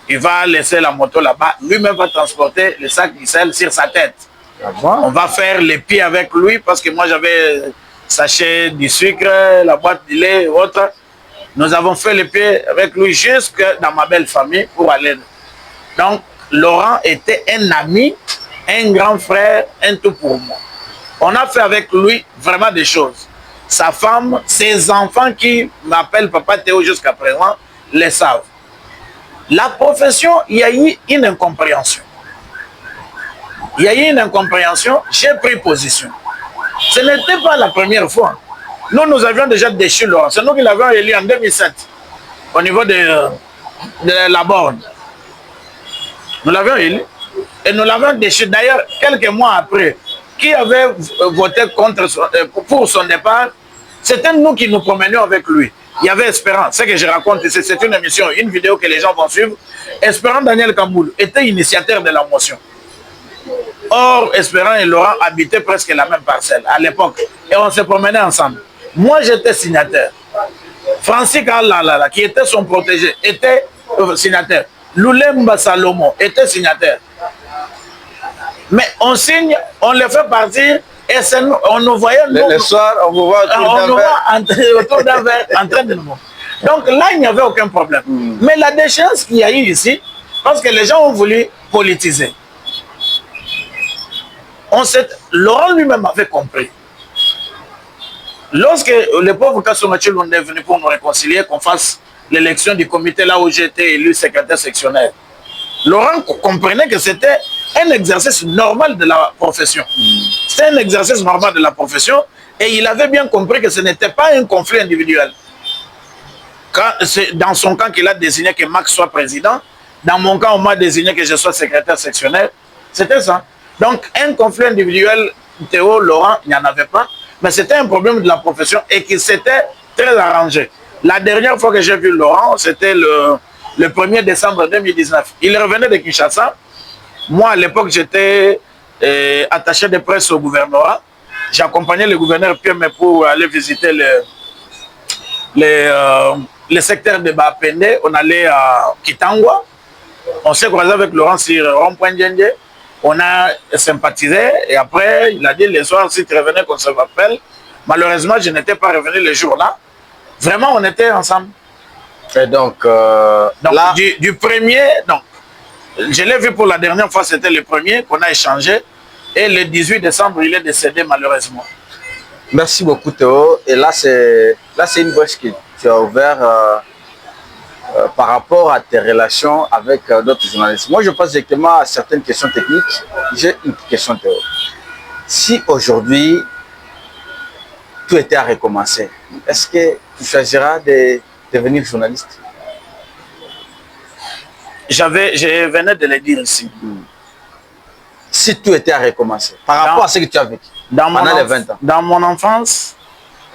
Il va laisser la moto là-bas. Lui-même va transporter les sacs d'Issel sur sa tête. Ah bon? On va faire les pieds avec lui parce que moi j'avais sachet du sucre, la boîte de lait et autres. Nous avons fait les pieds avec lui jusque dans ma belle famille pour aller. Donc Laurent était un ami, un grand frère, un tout pour moi. On a fait avec lui vraiment des choses. Sa femme, ses enfants qui m'appellent Papa Théo jusqu'à présent, le savent. La profession, il y a eu une incompréhension. Il y a eu une incompréhension, j'ai pris position. Ce n'était pas la première fois. Nous avions déjà déchu Laurent. C'est nous qui l'avions élu en 2007, au niveau de la borne. Nous l'avions élu et nous l'avions déchu. D'ailleurs, quelques mois après, qui avait voté pour son départ, c'était nous qui nous promenions avec lui. Il y avait Espérant, ce que je raconte ici, c'est une émission, une vidéo que les gens vont suivre. Espérant Daniel Kamboul était initiateur de la motion. Or, Espérant et Laurent habitaient presque la même parcelle à l'époque. Et on se promenait ensemble. Moi, j'étais signataire. Francis Kalalala, qui était son protégé, était signataire. Loulemba Salomon était signataire. Mais on signe, on les fait partir et on nous voyait... Le soir, on vous voit autour d'un verre en train de nous... Donc là, il n'y avait aucun problème. Mais la déchéance qu'il y a eu ici, parce que les gens ont voulu politiser. Laurent lui-même avait compris. Lorsque le pauvre Kassomachi Lunde est venu pour nous réconcilier, qu'on fasse l'élection du comité là où j'étais élu secrétaire sectionnel, Laurent comprenait que c'était un exercice normal de la profession. C'était un exercice normal de la profession et il avait bien compris que ce n'était pas un conflit individuel. C'est dans son camp qu'il a désigné que Max soit président. Dans mon cas, on m'a désigné que je sois secrétaire sectionnel. C'était ça. Donc, un conflit individuel, Théo, Laurent, il n'y en avait pas. Mais c'était un problème de la profession et qui s'était très arrangé. La dernière fois que j'ai vu Laurent, c'était le 1er décembre 2019. Il revenait de Kinshasa. Moi, à l'époque, j'étais attaché de presse au gouvernorat. J'accompagnais le gouverneur Pierre pour aller visiter le secteur de Bapende. On allait à Kitangwa. On s'est croisé avec Laurent sur Rond-Point Djendje. On a sympathisé et après, il a dit le soir, si tu revenais qu'on se rappelle. Malheureusement, je n'étais pas revenu le jour-là. Vraiment, on était ensemble. Et donc là, du premier, donc, je l'ai vu pour la dernière fois, c'était le premier qu'on a échangé. Et le 18 décembre, il est décédé malheureusement. Merci beaucoup Théo. Et là, c'est une brèche que tu as ouverte par rapport à tes relations avec d'autres journalistes. Moi, je passe directement à certaines questions techniques. J'ai une question Théo. Si aujourd'hui, tout était à recommencer, est-ce que tu choisiras de devenir journaliste? Je venais de le dire ici. Si tout était à recommencer, par rapport à ce que tu as vécu pendant les 20 ans. Dans mon enfance,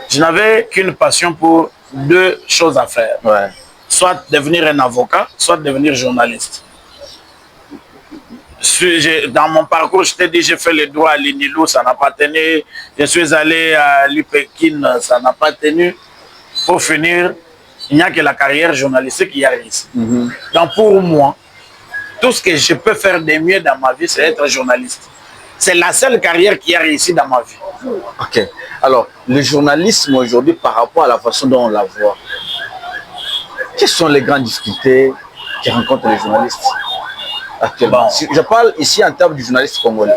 je n'avais qu'une passion pour deux choses à faire. Ouais. Soit devenir un avocat, soit devenir journaliste. Dans mon parcours, je t'ai dit, j'ai fait le droit à l'INILO, ça n'a pas tenu. Je suis allé à l'UPEKIN, ça n'a pas tenu. Pour finir, il n'y a que la carrière journalistique qui a réussi. Donc pour moi, tout ce que je peux faire de mieux dans ma vie, c'est être journaliste. C'est la seule carrière qui a réussi dans ma vie. Ok. Alors, le journalisme aujourd'hui, par rapport à la façon dont on la voit, quelles sont les grandes difficultés que rencontrent les journalistes actuellement? Je parle ici en termes du journaliste congolais.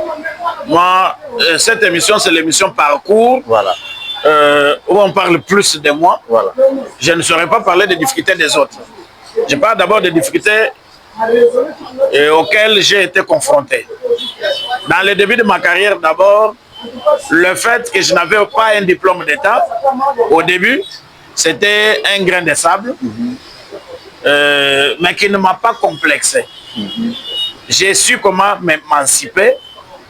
Moi, cette émission, c'est l'émission Parcours. Voilà. Où on parle plus de moi. Voilà. Je ne saurais pas parler des difficultés des autres. Je parle d'abord des difficultés auxquelles j'ai été confronté. Dans le début de ma carrière, d'abord, le fait que je n'avais pas un diplôme d'État, au début, c'était un grain de sable, mais qui ne m'a pas complexé. J'ai su comment m'émanciper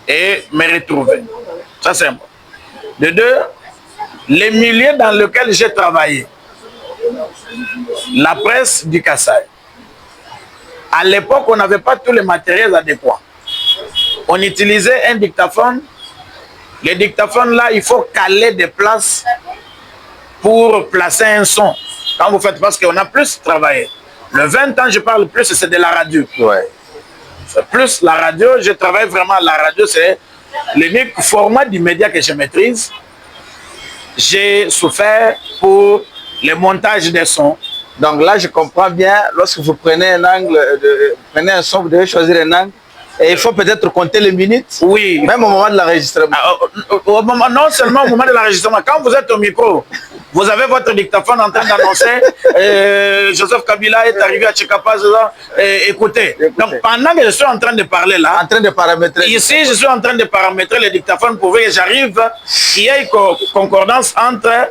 et me retrouver. Ça, c'est bon. De deux, les milieux dans lesquels j'ai travaillé, la presse du Kasaï. À l'époque, on n'avait pas tous les matériels adéquats. On utilisait un dictaphone. Les dictaphones, là, il faut caler des places pour placer un son. Quand vous faites, parce qu'on a plus travaillé. Le 20 ans, je parle plus, c'est de la radio. Ouais. C'est plus la radio, je travaille vraiment à la radio, c'est l'unique format du média que je maîtrise. J'ai souffert pour le montage des sons. Donc là, je comprends bien, lorsque vous prenez un angle, prenez un son, vous devez choisir un angle. Et il faut peut-être compter les minutes. Oui. Même au moment de l'enregistrement. Non seulement au moment de l'enregistrement, quand vous êtes au micro, vous avez votre dictaphone en train d'annoncer Joseph Kabila est arrivé à Tchikapa, écoutez. Donc pendant que je suis en train de parler là, en train de paramétrer. Ici, je suis en train de paramétrer le dictaphone pour que j'arrive, qu'il y ait une concordance entre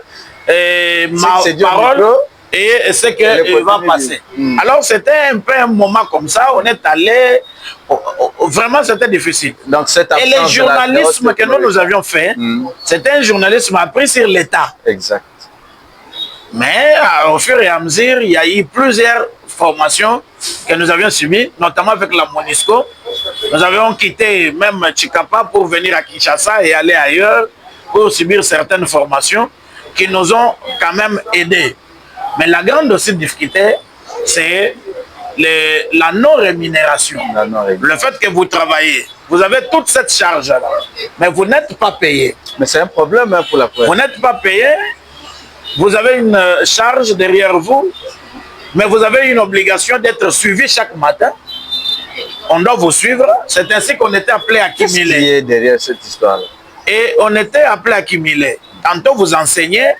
ma parole et ce qui va passer. Alors c'était un peu un moment comme ça, on est allé, vraiment c'était difficile. Donc, et le journalisme que nous avions fait, c'était un journalisme appris sur l'État. Exact. Mais au fur et à mesure, il y a eu plusieurs formations que nous avions subies, notamment avec la MONUSCO. Nous avions quitté même Tchikapa pour venir à Kinshasa et aller ailleurs pour subir certaines formations qui nous ont quand même aidés. Mais la grande aussi difficulté, c'est la non-rémunération. Le fait que vous travaillez, vous avez toute cette charge-là, mais vous n'êtes pas payé. Mais c'est un problème hein, pour la presse. Vous n'êtes pas payé, vous avez une charge derrière vous, mais vous avez une obligation d'être suivi chaque matin. On doit vous suivre. C'est ainsi qu'on était appelé à accumuler. Qu'est-ce qui est derrière cette histoire-là? Et on était appelé à accumuler. Tantôt vous enseignez,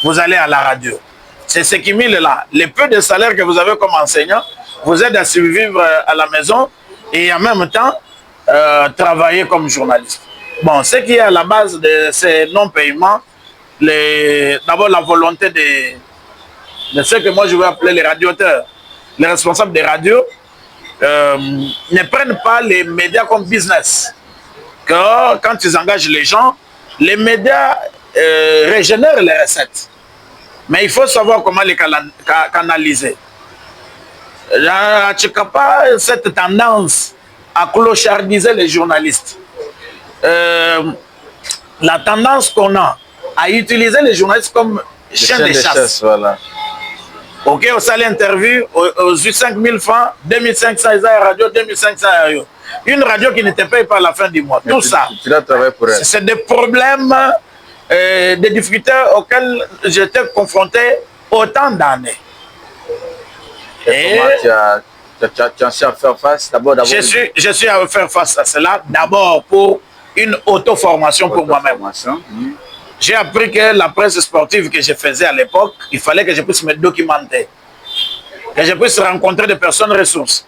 vous allez à la radio. C'est ce qui mille là. Les peu de salaire que vous avez comme enseignant vous aide à survivre à la maison et en même temps travailler comme journaliste. Bon, ce qui est à la base de ces non-paiements, d'abord la volonté de ce que moi je veux appeler les radioteurs, les responsables des radios, ne prennent pas les médias comme business. Car quand ils engagent les gens, les médias régénèrent les recettes. Mais il faut savoir comment les canaliser. À Tchikapa, cette tendance à clochardiser les journalistes, la tendance qu'on a à utiliser les journalistes comme chiens de chasse. Voilà. Ok, au salaire interview, aux 5 000 francs, 2500 radio, 2500 euros. Une radio qui ne te paye pas à la fin du mois. Mais tout ça, c'est des problèmes, des difficultés auxquelles j'étais confronté autant d'années. Et tu as su à faire face d'abord. Je suis à faire face à cela d'abord pour une auto-formation pour moi-même. J'ai appris que la presse sportive que je faisais à l'époque, il fallait que je puisse me documenter, que je puisse rencontrer des personnes ressources.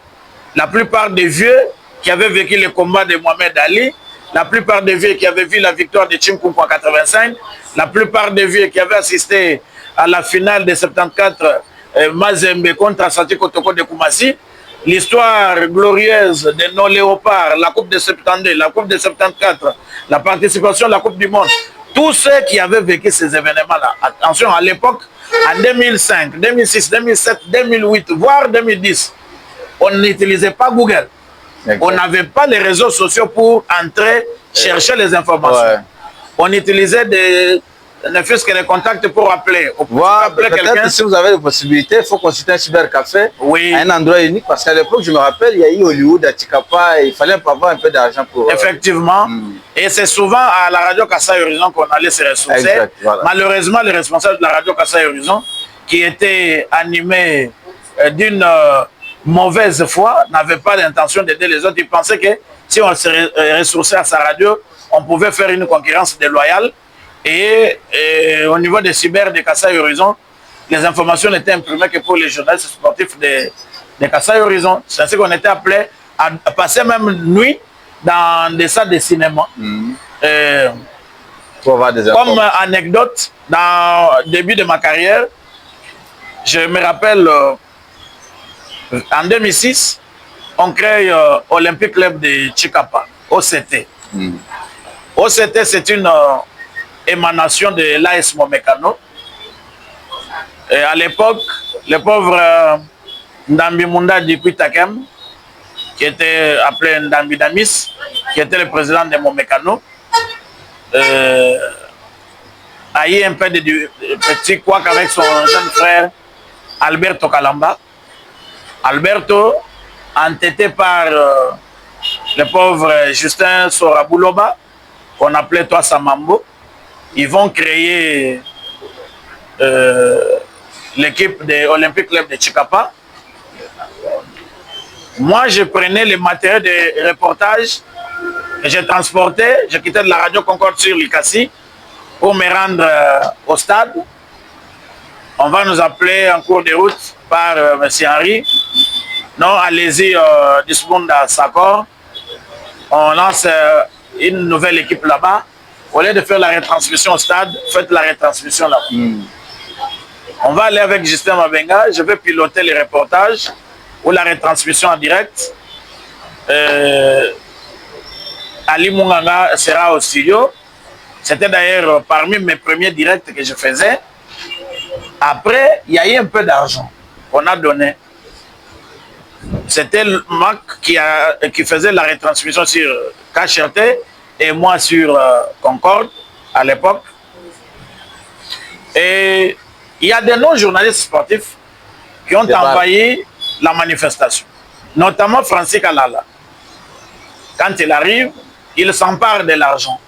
La plupart des vieux qui avaient vécu le combat de Mohamed Ali, la plupart des vieux qui avaient vu la victoire de Tchimkoumou en 85, la plupart des vieux qui avaient assisté à la finale de 74 Mazembe contre Asante Kotoko de Koumassi, l'histoire glorieuse de nos léopards, la Coupe de 72, la Coupe de 74, la participation à la Coupe du Monde. Tous ceux qui avaient vécu ces événements-là, attention, à l'époque, en 2005, 2006, 2007, 2008, voire 2010, on n'utilisait pas Google. On n'avait pas les réseaux sociaux pour entrer, chercher les informations. Ouais. On utilisait ne fût-ce que les contacts pour appeler. Peut-être si vous avez la possibilité, il faut consulter un cybercafé, à un endroit unique, parce qu'à l'époque, je me rappelle, il y a eu Hollywood à Tchikapa, et il fallait avoir un peu d'argent pour... Effectivement. Et c'est souvent à la radio Kasaï Horizon qu'on allait se ressourcer. Exact, voilà. Malheureusement, les responsables de la radio Kasaï Horizon, qui étaient animés d'une mauvaise foi, n'avaient pas l'intention d'aider les autres. Ils pensaient que si on se ressourçait à sa radio, on pouvait faire une concurrence déloyale. Et au niveau des cyber de Kasaï Horizon, les informations n'étaient imprimées que pour les journalistes sportifs de Kasaï Horizon. C'est ainsi qu'on était appelé à passer même nuit dans des salles de cinéma. Pour avoir des comme anecdote, dans le début de ma carrière, je me rappelle, en 2006, on crée Olympic Club de Tchikapa, OCT. OCT, c'est une émanation de l'AS Momekano. Et à l'époque, le pauvre Ndambi Munda Dikuitakem, qui était appelé Ndambi Damis, qui était le président de Momekano, a eu un peu de petit couac avec son jeune frère Alberto Kalamba. Alberto, entêté par le pauvre Justin Sorabouloba, qu'on appelait Toi Samambo, ils vont créer l'équipe de Olympique Club de Chikapa. Moi, je prenais les matériels de reportage et je transportais, je quittais de la radio Concorde sur Likasi pour me rendre au stade. On va nous appeler en cours de route par M. Henry. Non, allez-y, Disbunda Sakor. On lance une nouvelle équipe là-bas. Au lieu de faire la retransmission au stade, faites la retransmission là-bas. On va aller avec Justin Mabenga. Je vais piloter les reportages ou la retransmission en direct. Ali Munganga sera au studio. C'était d'ailleurs parmi mes premiers directs que je faisais. Après, il y a eu un peu d'argent qu'on a donné. C'était Mac qui faisait la retransmission sur KHRT et moi sur Concorde à l'époque. Et il y a des non-journalistes sportifs qui ont envahi la manifestation, notamment Francis Kalala. Quand il arrive, il s'empare de l'argent.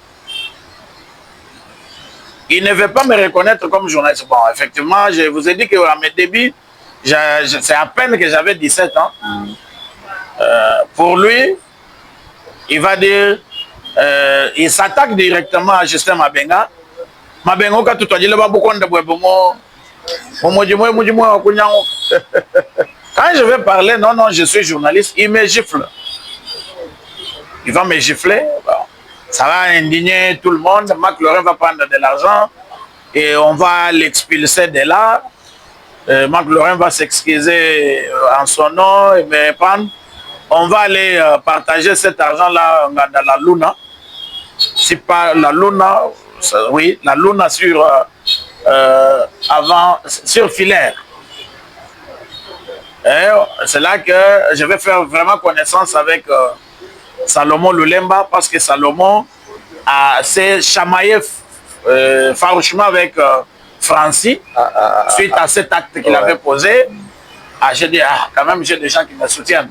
Il ne veut pas me reconnaître comme journaliste. Bon, effectivement, je vous ai dit qu'à mes débuts, c'est à peine que j'avais 17 ans. Pour lui, il va dire, il s'attaque directement à Justin Mabenga. Mabenga, quand tu as dit, quand je vais parler, non, je suis journaliste, il me gifle. Il va me gifler. Bon. Ça va indigner tout le monde. Marc Laurent va prendre de l'argent et on va l'expulser de là. Marc Laurent va s'excuser en son nom et me répondre. On va aller partager cet argent-là dans la Luna. Si pas la Luna, oui, la Luna sur Filaire. C'est là que je vais faire vraiment connaissance avec Salomon Lulemba, parce que Salomon s'est chamaillé farouchement avec Francis suite à cet acte qu'il avait posé. J'ai dit, quand même, j'ai des gens qui me soutiennent.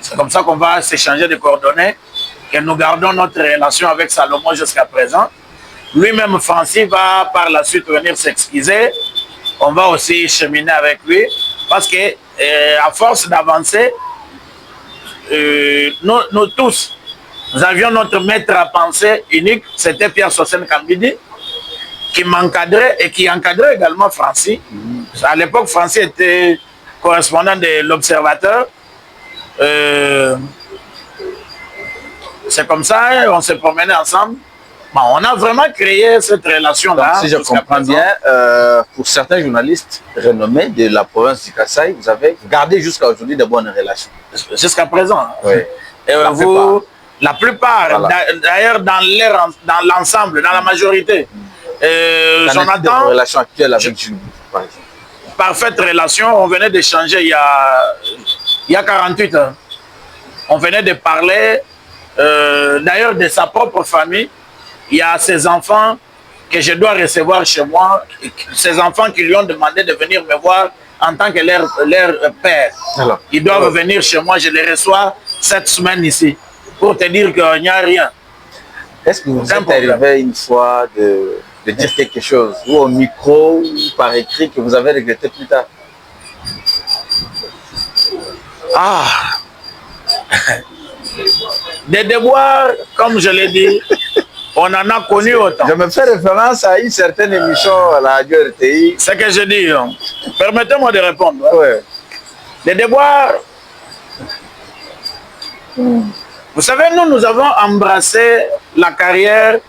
C'est comme ça qu'on va s'échanger de coordonnées, que nous gardons notre relation avec Salomon jusqu'à présent. Lui-même, Francis, va par la suite venir s'excuser. On va aussi cheminer avec lui, parce que à force d'avancer, nous tous, nous avions notre maître à penser unique, c'était Pierre Sosen Kambidi, qui m'encadrait et qui encadrait également Francis. À l'époque, Francis était correspondant de l'Observateur. C'est comme ça, on se promenait ensemble. Bon, on a vraiment créé cette relation-là. Si je comprends bien, pour certains journalistes renommés de la province du Kasaï, vous avez gardé jusqu'à aujourd'hui de bonnes relations. Jusqu'à présent. Oui. Et la plupart, voilà. D'ailleurs dans l'ensemble, dans la majorité. Jonathan, relation actuelle avec Jules, par exemple. Parfaite relation, on venait d'échanger il y a 48 ans. On venait de parler d'ailleurs de sa propre famille. Il y a ses enfants que je dois recevoir chez moi, ces enfants qui lui ont demandé de venir me voir en tant que leur père. Alors, ils doivent venir chez moi, je les reçois cette semaine ici, pour te dire qu'il n'y a rien. Est-ce que vous êtes arrivé une fois de dire quelque chose, ou au micro, ou par écrit, que vous avez regretté plus tard? Des déboires, comme je l'ai dit, on en a connu autant. Je me fais référence à une certaine émission à la radio RTI. C'est que je dis. Permettez-moi de répondre. Ouais. Les déboires. Vous savez, nous avons embrassé la carrière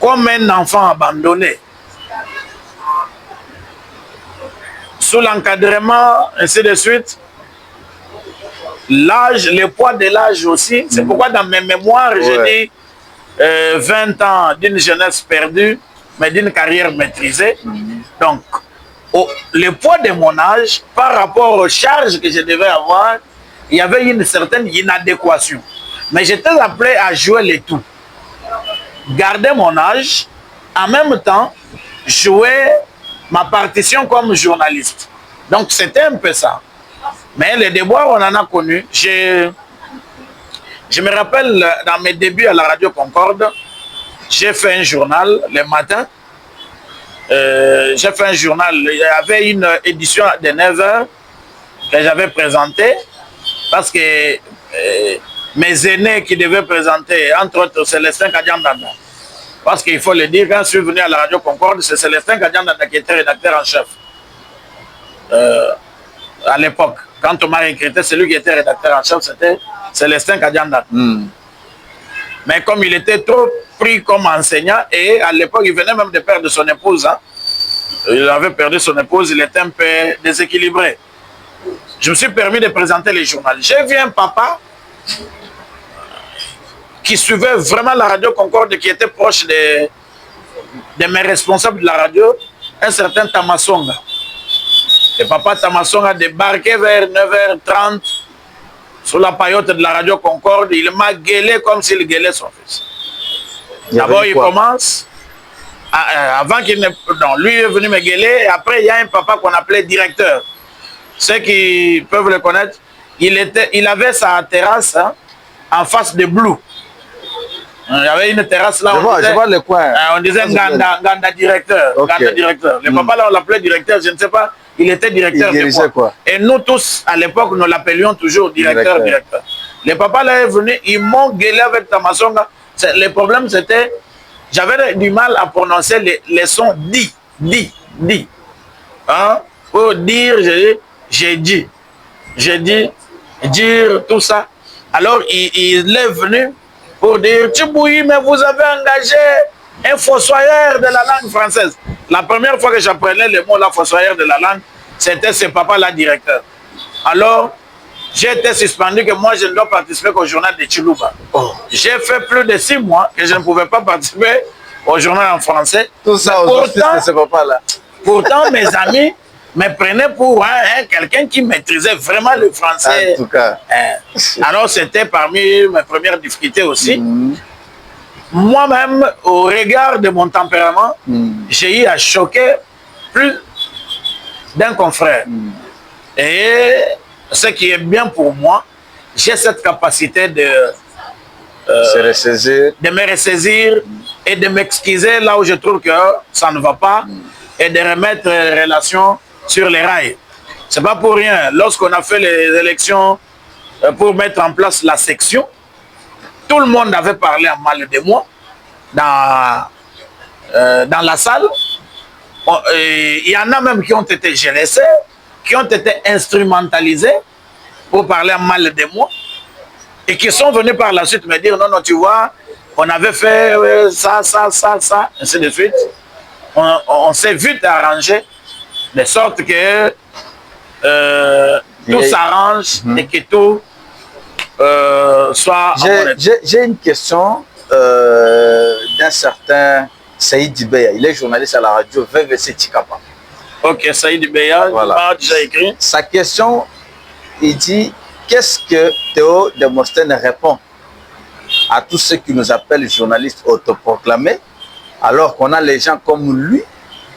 comme un enfant abandonné. Sous l'encadrement, ainsi de suite. L'âge, le poids de l'âge aussi. C'est pourquoi dans mes mémoires, je dis 20 ans d'une jeunesse perdue, mais d'une carrière maîtrisée. Donc, le poids de mon âge, par rapport aux charges que je devais avoir, il y avait une certaine inadéquation. Mais j'étais appelé à jouer les tout. Garder mon âge, en même temps, jouer ma partition comme journaliste. Donc, c'était un peu ça. Mais les déboires, on en a connu. Je me rappelle, dans mes débuts à la Radio Concorde, j'ai fait un journal le matin. J'ai fait un journal. Il y avait une édition de 9h que j'avais présentée parce que mes aînés qui devaient présenter, entre autres Célestin Kadiandanda. Parce qu'il faut le dire, quand je suis venu à la Radio Concorde, c'est Célestin Kadiandanda qui était rédacteur en chef. À l'époque, quand on m'a recruté, celui qui était rédacteur en chef, c'était Célestin Kadiandanda. Mais comme il était trop pris comme enseignant, et à l'époque, il venait même de perdre son épouse. Hein. Il avait perdu son épouse, il était un peu déséquilibré. Je me suis permis de présenter les journaux. J'ai vu un papa qui suivait vraiment la Radio Concorde, qui était proche de mes responsables de la radio, un certain Tamasonga. Le papa Tamasonga a débarqué vers 9h30 sur la paillote de la Radio Concorde. Il m'a gueulé comme s'il gueulait son fils. D'abord, il commence, avant qu'il ne... Non, lui est venu me gueuler, et après, il y a un papa qu'on appelait directeur. Ceux qui peuvent le connaître, il avait sa terrasse hein, en face de Blue. Il y avait une terrasse là, je vois le coin. On disait Ganda directeur. Okay. Ganda directeur. Le papa là, on l'appelait directeur, je ne sais pas, il était directeur de quoi. Et nous tous, à l'époque, nous l'appelions toujours directeur. Le papa là est venu, ils m'ont gueulé avec Tamasonga. Le problème c'était, j'avais du mal à prononcer les sons dit. Hein? Pour dire, j'ai dit, dire tout ça. Alors il est venu pour dire, Tchibouyi, mais vous avez engagé un fossoyeur de la langue française. La première fois que j'apprenais le mot la fossoyeur de la langue, c'était ce papa-là directeur. Alors, j'ai été suspendu que moi, je ne dois participer qu'au journal de Chilouba. Oh. J'ai fait plus de 6 mois que je ne pouvais pas participer au journal en français. Tout ça au de ce papa-là. Pourtant, mes amis me prenaient pour quelqu'un qui maîtrisait vraiment le français. En tout cas. Alors, c'était parmi mes premières difficultés aussi. Moi-même, au regard de mon tempérament, j'ai eu à choquer plus d'un confrère. Et ce qui est bien pour moi, j'ai cette capacité de me ressaisir et de m'excuser là où je trouve que ça ne va pas et de remettre les relations sur les rails. C'est pas pour rien. Lorsqu'on a fait les élections pour mettre en place la section, tout le monde avait parlé en mal de moi dans la salle. Il y en a même qui ont été gélessés, qui ont été instrumentalisés pour parler en mal de moi et qui sont venus par la suite me dire non, tu vois, on avait fait ça, ainsi de suite. On s'est vite arrangé de sorte que tout s'arrange et que tout soit... J'ai une question d'un certain Saïd Ibeya. Il est journaliste à la radio VVC Tikapa. Ok, Saïd Ibeya, voilà. Il a déjà écrit. Sa question, il dit, qu'est-ce que Théo Demosthène répond à tous ceux qui nous appellent journalistes autoproclamés, alors qu'on a les gens comme lui,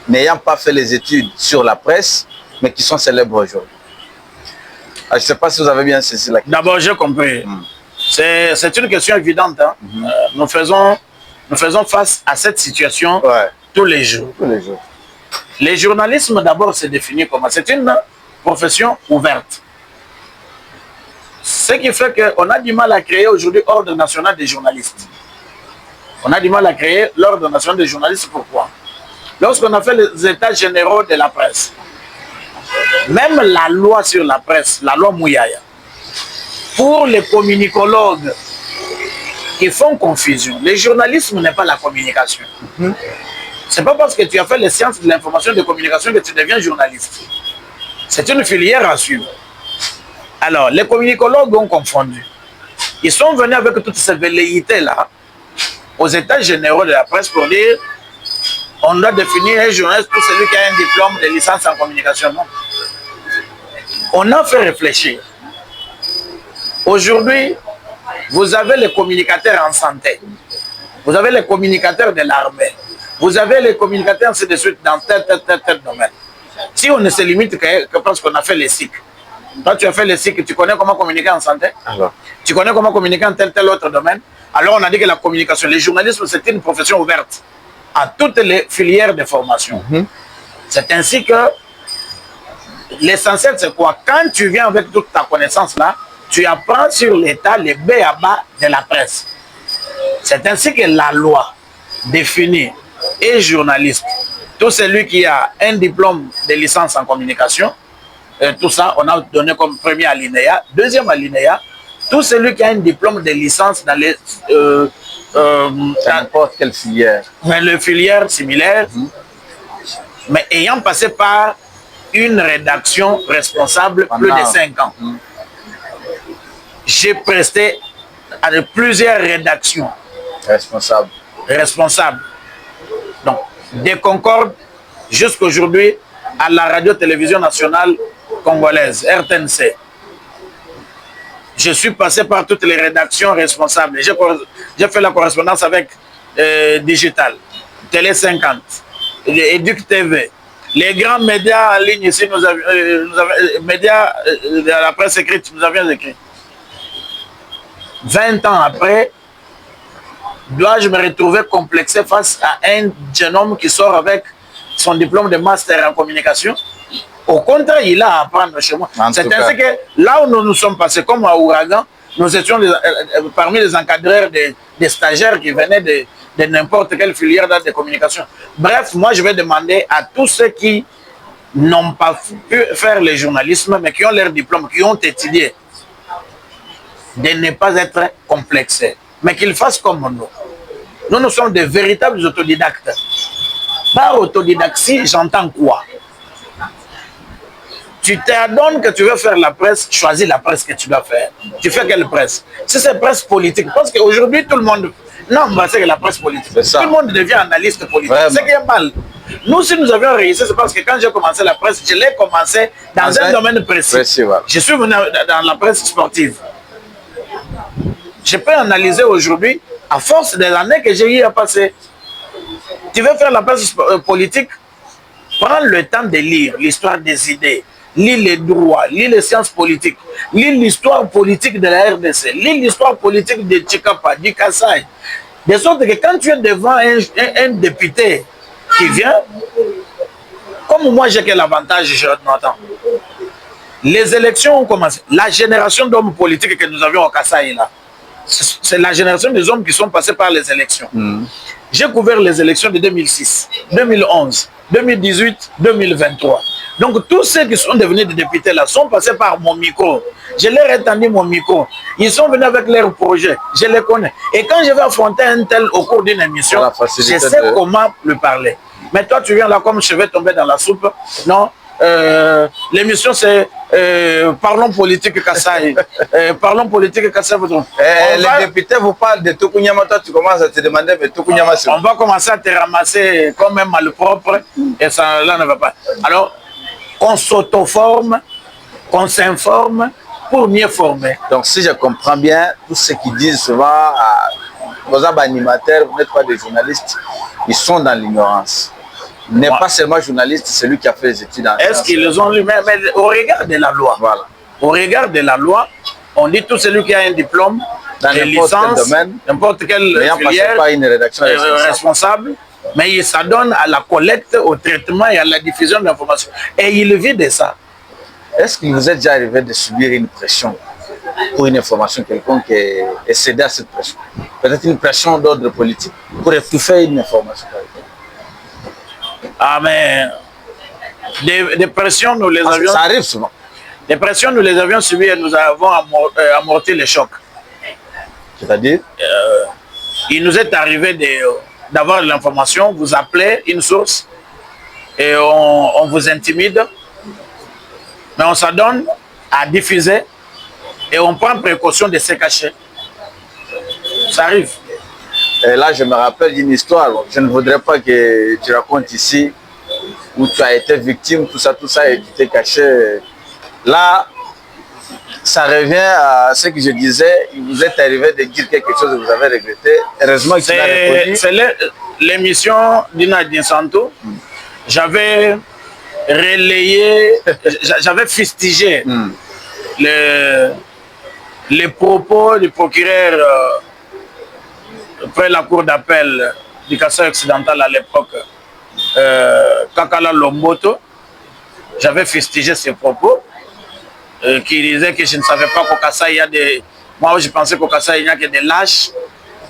n'ayant pas fait les études sur la presse, mais qui sont célèbres aujourd'hui. Je ne sais pas si vous avez bien saisi la question. D'abord, j'ai compris. C'est une question évidente. Hein. Nous faisons face à cette situation tous les jours. Le journalisme, d'abord, c'est défini comment? C'est une profession ouverte. Ce qui fait qu'on a du mal à créer aujourd'hui l'Ordre national des journalistes. On a du mal à créer l'Ordre national des journalistes. Pourquoi? Lorsqu'on a fait les états généraux de la presse, même la loi sur la presse, la loi Mouyaya, pour les communicologues qui font confusion, le journalisme n'est pas la communication. C'est pas parce que tu as fait les sciences de l'information et de communication que tu deviens journaliste. C'est une filière à suivre. Alors, les communicologues ont confondu. Ils sont venus avec toutes ces velléités-là aux états généraux de la presse pour dire on doit définir un journaliste pour celui qui a un diplôme de licence en communication. Non. On a fait réfléchir. Aujourd'hui, vous avez les communicateurs en santé. Vous avez les communicateurs de l'armée. Vous avez les communicateurs, ainsi de suite, dans tel domaine. Si on ne se limite que parce qu'on a fait les cycles. Toi, tu as fait les cycles, tu connais comment communiquer en santé? Alors. Tu connais comment communiquer en tel autre domaine? Alors, on a dit que la communication, le journalisme, c'est une profession ouverte à toutes les filières de formation. C'est ainsi que l'essentiel, c'est quoi? Quand tu viens avec toute ta connaissance là, tu apprends sur l'état, les b.a.-ba de la presse. C'est ainsi que la loi définit et journaliste. Tout celui qui a un diplôme de licence en communication, tout ça, on a donné comme premier alinéa. Deuxième alinéa, tout celui qui a un diplôme de licence dans les... n'importe quelle filière. Mais les filières similaires, mais ayant passé par une rédaction responsable plus de 5 ans. J'ai presté à plusieurs rédactions. Responsables. Donc, des Concorde jusqu'aujourd'hui à la radio-télévision nationale congolaise, RTNC. Je suis passé par toutes les rédactions responsables. J'ai fait la correspondance avec Digital, Télé 50, Éduc TV. Les grands médias en ligne ici, nous avions médias de la presse écrite, nous avions écrit. 20 ans après, dois-je me retrouver complexé face à un jeune homme qui sort avec son diplôme de master en communication? Au contraire, il a à apprendre chez moi. C'est ainsi que là où nous sommes passés, comme à Ouragan, nous étions parmi les encadreurs des stagiaires qui venaient de n'importe quelle filière de communication. Bref, moi je vais demander à tous ceux qui n'ont pas pu faire le journalisme, mais qui ont leur diplôme, qui ont étudié, de ne pas être complexés, mais qu'ils fassent comme nous. Nous sommes des véritables autodidactes. Par autodidaxie, j'entends quoi? Tu t'adonnes que tu veux faire la presse, choisis la presse que tu dois faire. Tu fais quelle presse? Si c'est presse politique, parce qu'aujourd'hui tout le monde... Non, c'est que la presse politique. Tout le monde devient analyste politique. C'est qu'il y a mal. Nous, si nous avions réussi, c'est parce que quand j'ai commencé la presse, je l'ai commencé dans un domaine précis. Voilà. Je suis venu dans la presse sportive. Je peux analyser aujourd'hui, à force des années que j'ai eu à passer. Tu veux faire la presse politique? Prends le temps de lire l'histoire des idées. Lis les droits, lis les sciences politiques, lis l'histoire politique de la RDC, lis l'histoire politique de Tchikapa, du Kassai. De sorte que quand tu es devant un député qui vient, comme moi j'ai quel avantage, je n'entends. Les élections ont commencé. La génération d'hommes politiques que nous avions au Kassai là, c'est la génération des hommes qui sont passés par les élections. J'ai couvert les élections de 2006, 2011, 2018, 2023. Donc tous ceux qui sont devenus des députés là sont passés par mon micro. Je leur ai tendu mon micro. Ils sont venus avec leurs projets. Je les connais. Et quand je vais affronter un tel au cours d'une émission, je sais comment lui parler. Mais toi tu viens là comme je vais tomber dans la soupe. Non. L'émission c'est parlons politique Kassai. Parlons politique Kassai. Les députés vous parlent de Tokunyama, toi tu commences à te demander mais Tokunyama c'est... On va commencer à te ramasser comme un malpropre et ça là ne va pas. Alors qu'on s'auto-forme, qu'on s'informe pour mieux former. Donc si je comprends bien, tous ceux qui disent souvent vos animateurs, vous n'êtes pas des journalistes, ils sont dans l'ignorance. N'est pas seulement journaliste, c'est lui qui a fait les études en est-ce qu'ils ont lu? Mais au regard de la loi, voilà. Au regard de la loi, on dit tout celui qui a un diplôme dans n'importe quelle filière, pas une rédaction responsable, mais il s'adonne à la collecte, au traitement et à la diffusion de l'information. Et il vit de ça. Est-ce qu'il vous est déjà arrivé de subir une pression pour une information quelconque et céder à cette pression? Peut-être une pression d'ordre politique pour étouffer une information. Ah mais des pressions nous les avions. Ça arrive souvent. Des pressions nous les avions subies et nous avons amorti les chocs. C'est-à-dire il nous est arrivé d'avoir de l'information, vous appelez une source et on vous intimide, mais on s'adonne à diffuser et on prend précaution de se cacher. Ça arrive. Et là, je me rappelle d'une histoire. Je ne voudrais pas que tu racontes ici où tu as été victime, tout ça, et tu t'es caché. Là, ça revient à ce que je disais. Il vous est arrivé de dire quelque chose que vous avez regretté. Heureusement que tu l'as répondu. C'est l'émission d'Ina Santo. J'avais relayé, j'avais fustigé les propos du procureur près la cour d'appel du Kassai occidental à l'époque, Kakala Lomboto. J'avais fustigé ses propos qui disaient que je ne savais pas qu'au Kassai il y a des... Moi, je pensais qu'au Kassai il n'y a que des lâches,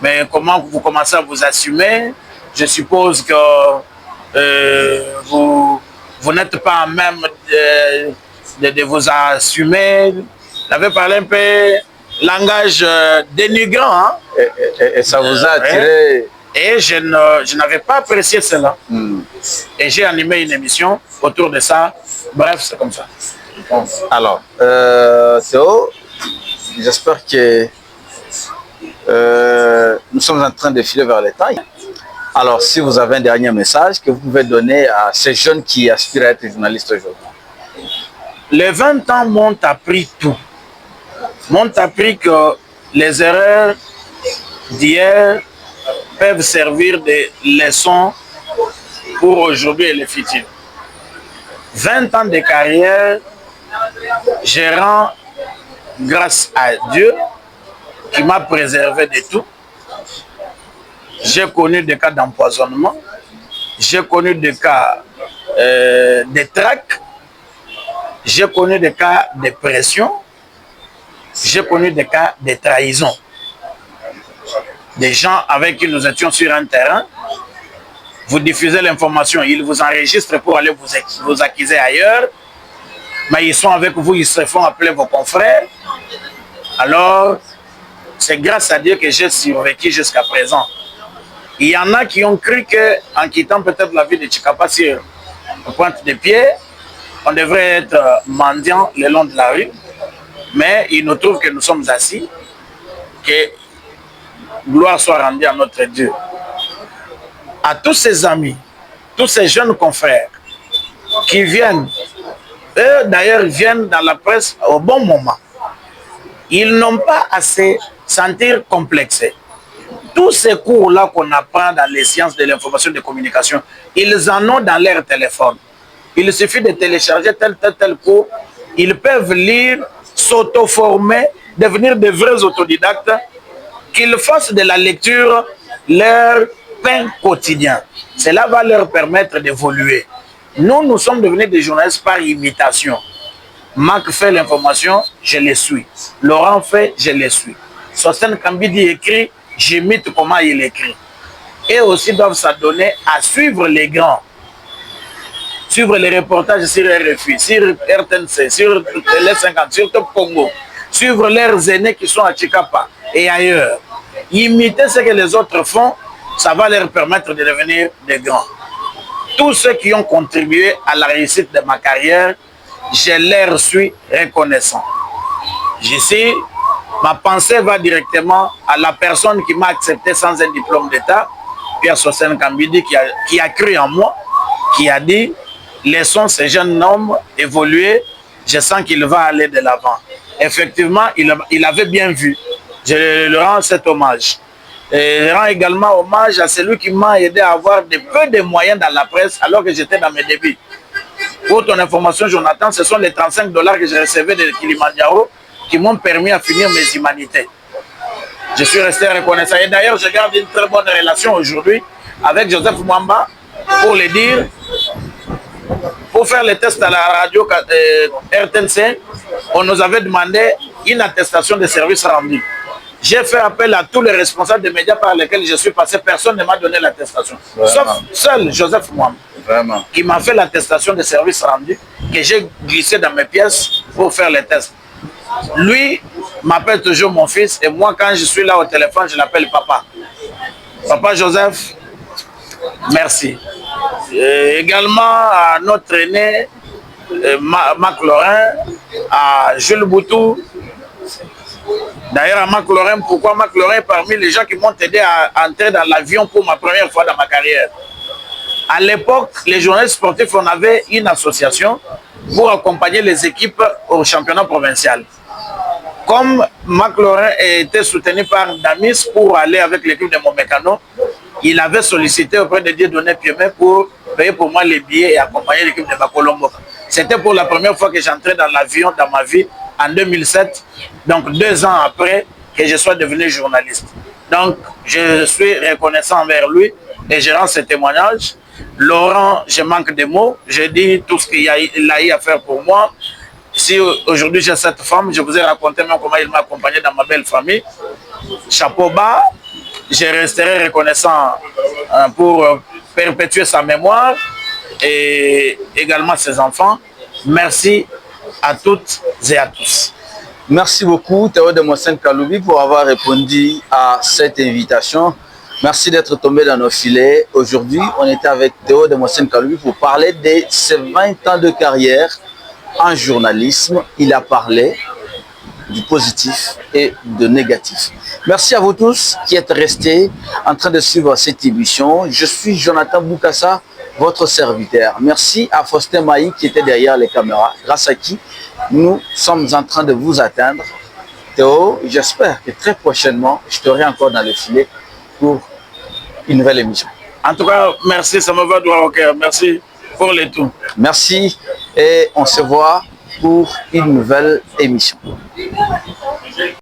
mais comment vous commencez à vous assumer? Je suppose que vous n'êtes pas en même de vous assumer. J'avais parlé un peu langage dénigrant. Hein? Et ça vous a attiré? Et je n'avais pas apprécié cela. Et j'ai animé une émission autour de ça. Bref, c'est comme ça. Bon. Alors, Théo, j'espère que nous sommes en train de filer vers les temps. Alors, si vous avez un dernier message que vous pouvez donner à ces jeunes qui aspirent à être journalistes aujourd'hui. Les 20 ans m'ont appris tout. M'ont appris que les erreurs d'hier peuvent servir de leçons pour aujourd'hui et le futur. 20 ans de carrière, je rends grâce à Dieu qui m'a préservé de tout. J'ai connu des cas d'empoisonnement, j'ai connu des cas de traque, j'ai connu des cas de pression, j'ai connu des cas de trahison. Des gens avec qui nous étions sur un terrain, vous diffusez l'information, ils vous enregistrent pour aller vous accuser ailleurs, mais ils sont avec vous, ils se font appeler vos confrères. Alors, c'est grâce à Dieu que j'ai survécu jusqu'à présent. Il y en a qui ont cru qu'en quittant peut-être la ville de Tchikapa sur pointe de pied, on devrait être mendiant le long de la rue, mais il nous trouve que nous sommes assis, que gloire soit rendue à notre Dieu. À tous ces amis, tous ces jeunes confrères qui viennent, eux d'ailleurs viennent dans la presse au bon moment, ils n'ont pas à se sentir complexés. Tous ces cours-là qu'on apprend dans les sciences de l'information et de communication, ils en ont dans leur téléphone. Il suffit de télécharger tel cours. Ils peuvent lire, s'auto-former, devenir de vrais autodidactes, qu'ils fassent de la lecture leur pain quotidien. Cela va leur permettre d'évoluer. Nous sommes devenus des journalistes par imitation. Marc fait l'information, je les suis. Laurent fait, je les suis. Sosten Kambidi écrit, j'imite comment il écrit. Et aussi doivent s'adonner à suivre les grands. Suivre les reportages sur RFI, sur RTNC, sur Télé 50, sur Top Congo. Suivre leurs aînés qui sont à Tchikapa et ailleurs. Imiter ce que les autres font, ça va leur permettre de devenir des grands. Tous ceux qui ont contribué à la réussite de ma carrière, je leur suis reconnaissant. Ici, ma pensée va directement à la personne qui m'a accepté sans un diplôme d'État, Pierre Sosten Kambidi, qui a cru en moi, qui a dit, laissons ce jeune homme évoluer, je sens qu'il va aller de l'avant. Effectivement, il avait bien vu. Je lui rends cet hommage. Et je rends également hommage à celui qui m'a aidé à avoir peu de moyens dans la presse alors que j'étais dans mes débuts. Pour ton information, Jonathan, ce sont les 35 $ que j'ai recevais de Kilimanjaro qui m'ont permis à finir mes humanités. Je suis resté reconnaissant. Et d'ailleurs, je garde une très bonne relation aujourd'hui avec Joseph Mwamba pour le dire, pour faire les tests à la radio RTNC, on nous avait demandé une attestation de service rendu. J'ai fait appel à tous les responsables des médias par lesquels je suis passé. Personne ne m'a donné l'attestation. Sauf seul Joseph Mwamba. Vraiment. Qui m'a fait l'attestation de service rendu que j'ai glissé dans mes pièces pour faire les tests. Lui m'appelle toujours mon fils et moi quand je suis là au téléphone, je l'appelle papa. Papa Joseph, merci. Et également à notre aîné, Mac Lorrain, à Jules Boutou, D'ailleurs, à McLaurin, pourquoi McLaurin est parmi les gens qui m'ont aidé à entrer dans l'avion pour ma première fois dans ma carrière. À l'époque, les journalistes sportifs, on avait une association pour accompagner les équipes au championnat provincial. Comme McLaurin était soutenu par Damis pour aller avec l'équipe de Momécano, il avait sollicité auprès de Dieudonné Piemé pour payer pour moi les billets et accompagner l'équipe de Bakolombo. C'était pour la première fois que j'entrais dans l'avion dans ma vie en 2007, donc 2 ans après que je sois devenu journaliste. Donc je suis reconnaissant envers lui et je rends ce témoignage. Laurent, je manque de mots, je dis tout ce qu'il a eu à faire pour moi. Si aujourd'hui j'ai cette femme, je vous ai raconté même comment il m'a accompagné dans ma belle famille. Chapeau bas, je resterai reconnaissant pour perpétuer sa mémoire et également ses enfants. Merci à toutes et à tous. Merci beaucoup Théo Demossène Kaloubi pour avoir répondu à cette invitation. Merci d'être tombé dans nos filets. Aujourd'hui, on était avec Théo Demossène Kaloubi pour parler de ses 20 ans de carrière en journalisme. Il a parlé du positif et du négatif. Merci à vous tous qui êtes restés en train de suivre cette émission. Je suis Jonathan Boukassa, votre serviteur. Merci à Faustin Maï qui était derrière les caméras, grâce à qui nous sommes en train de vous atteindre. Théo, j'espère que très prochainement, je t'aurai encore dans le filet pour une nouvelle émission. En tout cas, merci, ça me va droit au cœur. Merci pour le tout. Merci et on se voit pour une nouvelle émission.